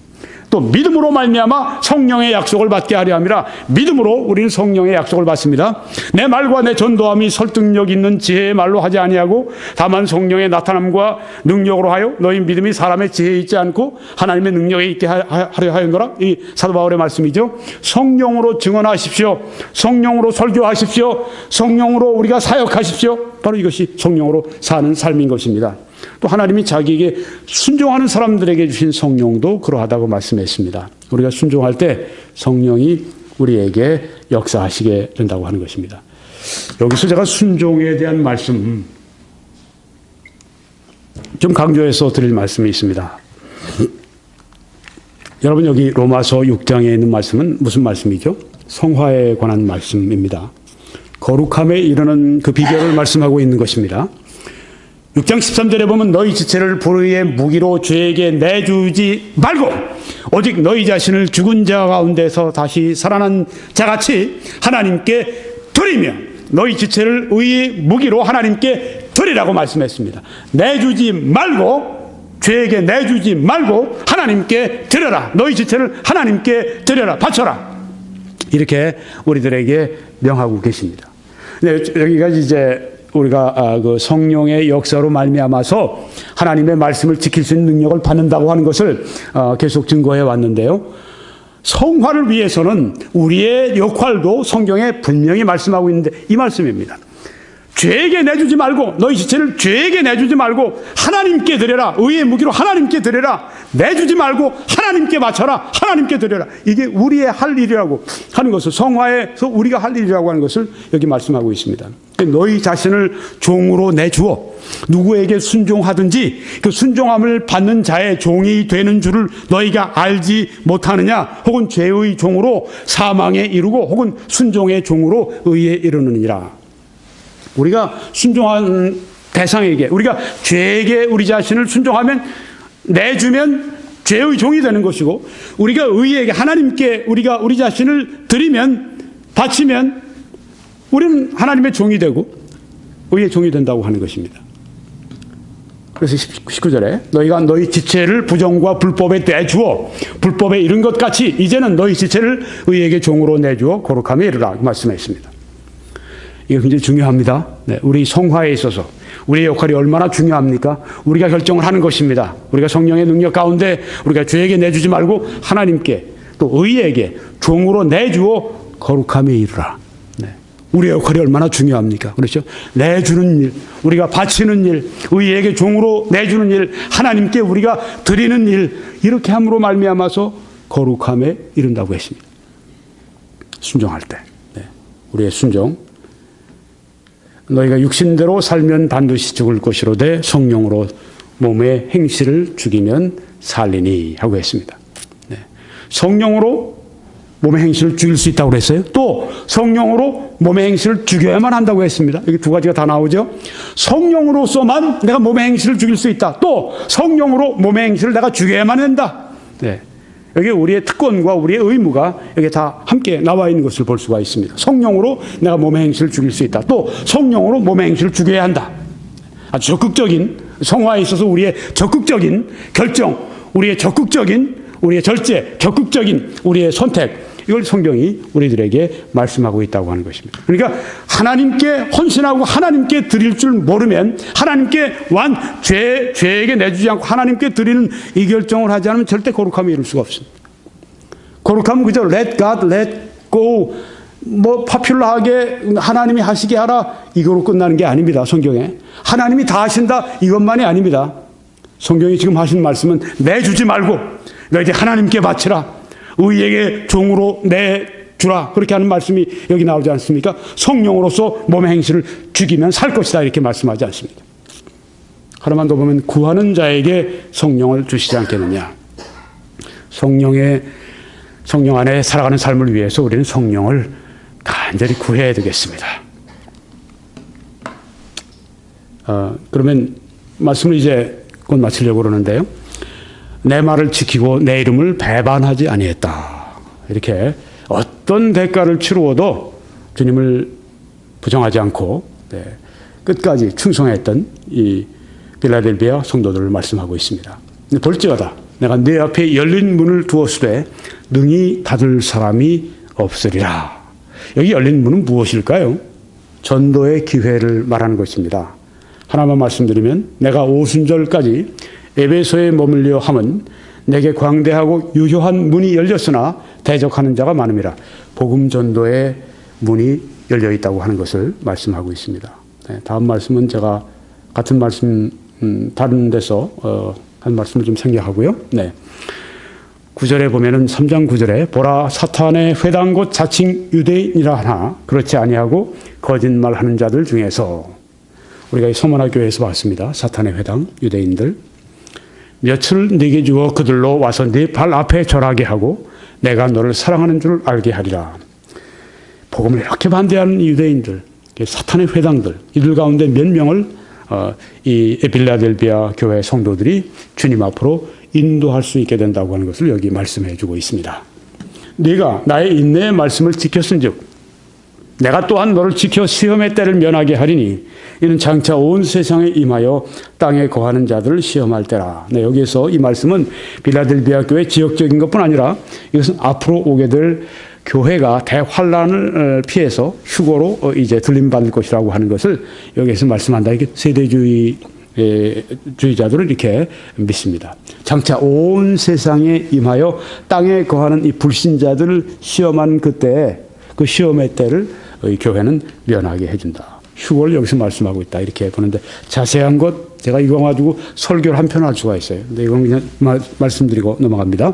또 믿음으로 말미암아 성령의 약속을 받게 하려 함이라. 믿음으로 우리는 성령의 약속을 받습니다. 내 말과 내 전도함이 설득력 있는 지혜의 말로 하지 아니하고 다만 성령의 나타남과 능력으로 하여 너희 믿음이 사람의 지혜에 있지 않고 하나님의 능력에 있게 하려 하였노라. 이 사도 바울의 말씀이죠. 성령으로 증언하십시오. 성령으로 설교하십시오. 성령으로 우리가 사역하십시오. 바로 이것이 성령으로 사는 삶인 것입니다. 또 하나님이 자기에게 순종하는 사람들에게 주신 성령도 그러하다고 말씀했습니다. 우리가 순종할 때 성령이 우리에게 역사하시게 된다고 하는 것입니다. 여기서 제가 순종에 대한 말씀 좀 강조해서 드릴 말씀이 있습니다. 여러분, 여기 로마서 6장에 있는 말씀은 무슨 말씀이죠? 성화에 관한 말씀입니다. 거룩함에 이르는 그 비결을 말씀하고 있는 것입니다. 6장 13절에 보면 너희 지체를 불의의 무기로 죄에게 내주지 말고 오직 너희 자신을 죽은 자 가운데서 다시 살아난 자같이 하나님께 드리며 너희 지체를 의의 무기로 하나님께 드리라고 말씀했습니다. 내주지 말고, 죄에게 내주지 말고 하나님께 드려라. 너희 지체를 하나님께 드려라. 바쳐라. 이렇게 우리들에게 명하고 계십니다. 네, 여기까지 이제 우리가 그 성령의 역사로 말미암아서 하나님의 말씀을 지킬 수 있는 능력을 받는다고 하는 것을 계속 증거해 왔는데요. 성화를 위해서는 우리의 역할도 성경에 분명히 말씀하고 있는데 이 말씀입니다. 죄에게 내주지 말고, 너희 지체를 죄에게 내주지 말고 하나님께 드려라. 의의 무기로 하나님께 드려라. 내주지 말고 하나님께 바쳐라. 하나님께 드려라. 이게 우리의 할 일이라고 하는 것을, 성화에서 우리가 할 일이라고 하는 것을 여기 말씀하고 있습니다. 너희 자신을 종으로 내주어 누구에게 순종하든지 그 순종함을 받는 자의 종이 되는 줄을 너희가 알지 못하느냐. 혹은 죄의 종으로 사망에 이르고 혹은 순종의 종으로 의에 이르느니라. 우리가 순종한 대상에게, 우리가 죄에게 우리 자신을 순종하면, 내주면 죄의 종이 되는 것이고, 우리가 의에게, 하나님께 우리가 우리 자신을 드리면, 바치면 우리는 하나님의 종이 되고 의의 종이 된다고 하는 것입니다. 그래서 19절에 너희가 너희 지체를 부정과 불법에 내주어 불법에 이른 것 같이 이제는 너희 지체를 의에게 종으로 내주어 거룩함에 이르라 말씀했습니다. 이게 굉장히 중요합니다. 네, 우리 성화에 있어서 우리의 역할이 얼마나 중요합니까? 우리가 결정을 하는 것입니다. 우리가 성령의 능력 가운데 우리가 죄에게 내주지 말고 하나님께 또 의에게 종으로 내주어 거룩함에 이르라. 네, 우리의 역할이 얼마나 중요합니까? 그렇죠? 내주는 일, 우리가 바치는 일, 의에게 종으로 내주는 일, 하나님께 우리가 드리는 일, 이렇게 함으로 말미암아서 거룩함에 이른다고 했습니다. 순종할 때, 네, 우리의 순종. 너희가 육신대로 살면 반드시 죽을 것이로되 성령으로 몸의 행실을 죽이면 살리니 하고 했습니다. 네. 성령으로 몸의 행실을 죽일 수 있다고 그랬어요. 또 성령으로 몸의 행실을 죽여야만 한다고 했습니다. 여기 두 가지가 다 나오죠. 성령으로서만 내가 몸의 행실을 죽일 수 있다. 또 성령으로 몸의 행실을 내가 죽여야만 한다. 네. 여기 우리의 특권과 우리의 의무가 여기 다 함께 나와 있는 것을 볼 수가 있습니다. 성령으로 내가 몸의 행실을 죽일 수 있다. 또 성령으로 몸의 행실을 죽여야 한다. 아주 적극적인, 성화에 있어서 우리의 적극적인 결정, 우리의 적극적인 우리의 절제, 적극적인 우리의 선택, 이걸 성경이 우리들에게 말씀하고 있다고 하는 것입니다. 그러니까 하나님께 헌신하고 하나님께 드릴 줄 모르면, 하나님께 죄에게 내주지 않고 하나님께 드리는 이 결정을 하지 않으면 절대 거룩함을 이룰 수가 없습니다. 거룩함은 그저 let God, let go, 뭐 파퓰러하게 하나님이 하시게 하라, 이거로 끝나는 게 아닙니다. 성경에 하나님이 다 하신다, 이것만이 아닙니다. 성경이 지금 하신 말씀은 내주지 말고 너희들 하나님께 바치라, 의에게 종으로 내주라, 그렇게 하는 말씀이 여기 나오지 않습니까? 성령으로서 몸의 행실을 죽이면 살 것이다, 이렇게 말씀하지 않습니다. 하나만 더 보면 구하는 자에게 성령을 주시지 않겠느냐. 성령 안에 살아가는 삶을 위해서 우리는 성령을 간절히 구해야 되겠습니다. 그러면 말씀을 이제 곧 마치려고 그러는데요. 내 말을 지키고 내 이름을 배반하지 아니했다. 이렇게 어떤 대가를 치루어도 주님을 부정하지 않고 끝까지 충성했던 이 빌라델비아 성도들을 말씀하고 있습니다. 볼지어다 내가 네 앞에 열린 문을 두었으되 능히 닫을 사람이 없으리라. 여기 열린 문은 무엇일까요? 전도의 기회를 말하는 것입니다. 하나만 말씀드리면, 내가 오순절까지 에베소에 머물려 함은 내게 광대하고 유효한 문이 열렸으나 대적하는 자가 많음이라. 복음 전도의 문이 열려 있다고 하는 것을 말씀하고 있습니다. 다음 말씀은 제가 같은 말씀 다른 데서 한 말씀을 좀 생략하고요. 9절에 보면은 3장 9절에 보라 사탄의 회당 곧 자칭 유대인이라 하나 그렇지 아니하고 거짓말하는 자들 중에서, 우리가 이 서머나 교회에서 봤습니다. 사탄의 회당 유대인들, 며칠 네게 주어 그들로 와서 네 발 앞에 절하게 하고 내가 너를 사랑하는 줄 알게 하리라. 복음을 이렇게 반대하는 유대인들, 사탄의 회당들, 이들 가운데 몇 명을 이 빌라델비아 교회 성도들이 주님 앞으로 인도할 수 있게 된다고 하는 것을 여기 말씀해 주고 있습니다. 네가 나의 인내의 말씀을 지켰은즉 내가 또한 너를 지켜 시험의 때를 면하게 하리니 이는 장차 온 세상에 임하여 땅에 거하는 자들을 시험할 때라. 네, 여기에서 이 말씀은 빌라델비아 교회 지역적인 것뿐 아니라 이것은 앞으로 오게 될 교회가 대환란을 피해서 휴거로 이제 들림받을 것이라고 하는 것을 여기에서 말씀한다. 이게 세대주의자들은 이렇게 믿습니다. 장차 온 세상에 임하여 땅에 거하는 이 불신자들을 시험한 그때에 그 시험의 때를 이 교회는 면하게 해준다. 휴거를 여기서 말씀하고 있다. 이렇게 보는데 자세한 것 제가 이거 가지고 설교를 한 편 할 수가 있어요. 근데 이건 그냥 말씀드리고 넘어갑니다.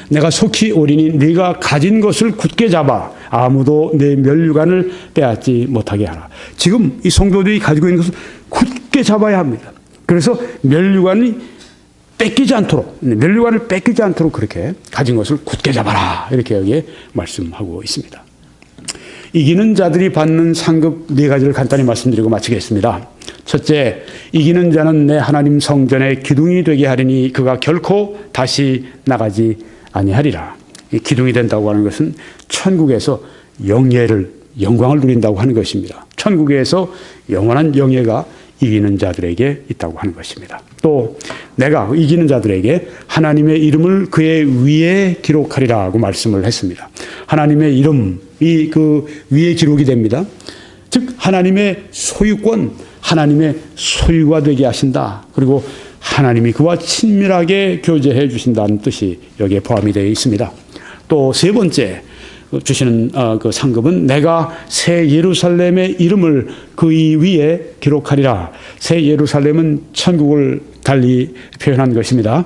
내가 속히 오리니 네가 가진 것을 굳게 잡아 아무도 내 멸류관을 빼앗지 못하게 하라. 지금 이 성도들이 가지고 있는 것을 굳게 잡아야 합니다. 그래서 멸류관이 뺏기지 않도록, 멸류관을 뺏기지 않도록 그렇게 가진 것을 굳게 잡아라. 이렇게 여기에 말씀하고 있습니다. 이기는 자들이 받는 상급 네 가지를 간단히 말씀드리고 마치겠습니다. 첫째, 이기는 자는 내 하나님 성전의 기둥이 되게 하리니 그가 결코 다시 나가지 아니하리라. 이 기둥이 된다고 하는 것은 천국에서 영광을 누린다고 하는 것입니다. 천국에서 영원한 영예가 이기는 자들에게 있다고 하는 것입니다. 또 내가 이기는 자들에게 하나님의 이름을 그의 위에 기록하리라고 말씀을 했습니다. 하나님의 이름이 그 위에 기록이 됩니다. 즉 하나님의 소유권, 하나님의 소유가 되게 하신다. 그리고 하나님이 그와 친밀하게 교제해 주신다는 뜻이 여기에 포함이 되어 있습니다. 또 세 번째 주시는 그 상급은 내가 새 예루살렘의 이름을 그 위에 기록하리라. 새 예루살렘은 천국을 달리 표현한 것입니다.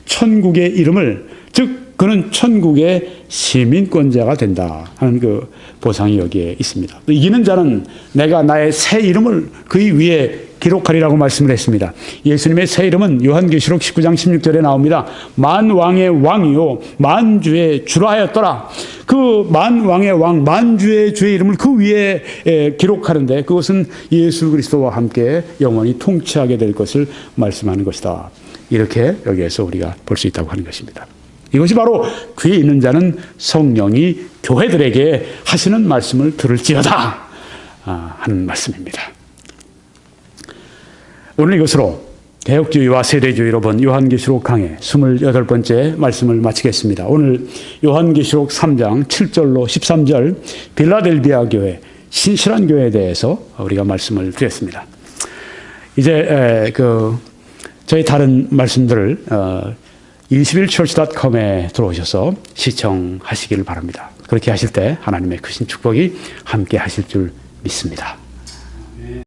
천국의 이름을, 즉 그는 천국의 시민권자가 된다 하는 그 보상이 여기에 있습니다. 이기는 자는 내가 나의 새 이름을 그 위에 기록하리라고 말씀을 했습니다. 예수님의 새 이름은 요한계시록 19장 16절에 나옵니다. 만왕의 왕이요 만주의 주라 하였더라. 그 만왕의 왕, 만주의 주의 이름을 그 위에 기록하는데 그것은 예수 그리스도와 함께 영원히 통치하게 될 것을 말씀하는 것이다. 이렇게 여기에서 우리가 볼 수 있다고 하는 것입니다. 이것이 바로 귀에 있는 자는 성령이 교회들에게 하시는 말씀을 들을지어다 하는 말씀입니다. 오늘 이것으로 개혁주의와 세대주의로 본 요한계시록 강해 28번째 말씀을 마치겠습니다. 오늘 요한계시록 3장 7절로 13절 빌라델비아 교회, 신실한 교회에 대해서 우리가 말씀을 드렸습니다. 이제 저희 다른 말씀들을 21church.com에 들어오셔서 시청하시기를 바랍니다. 그렇게 하실 때 하나님의 크신 축복이 함께 하실 줄 믿습니다.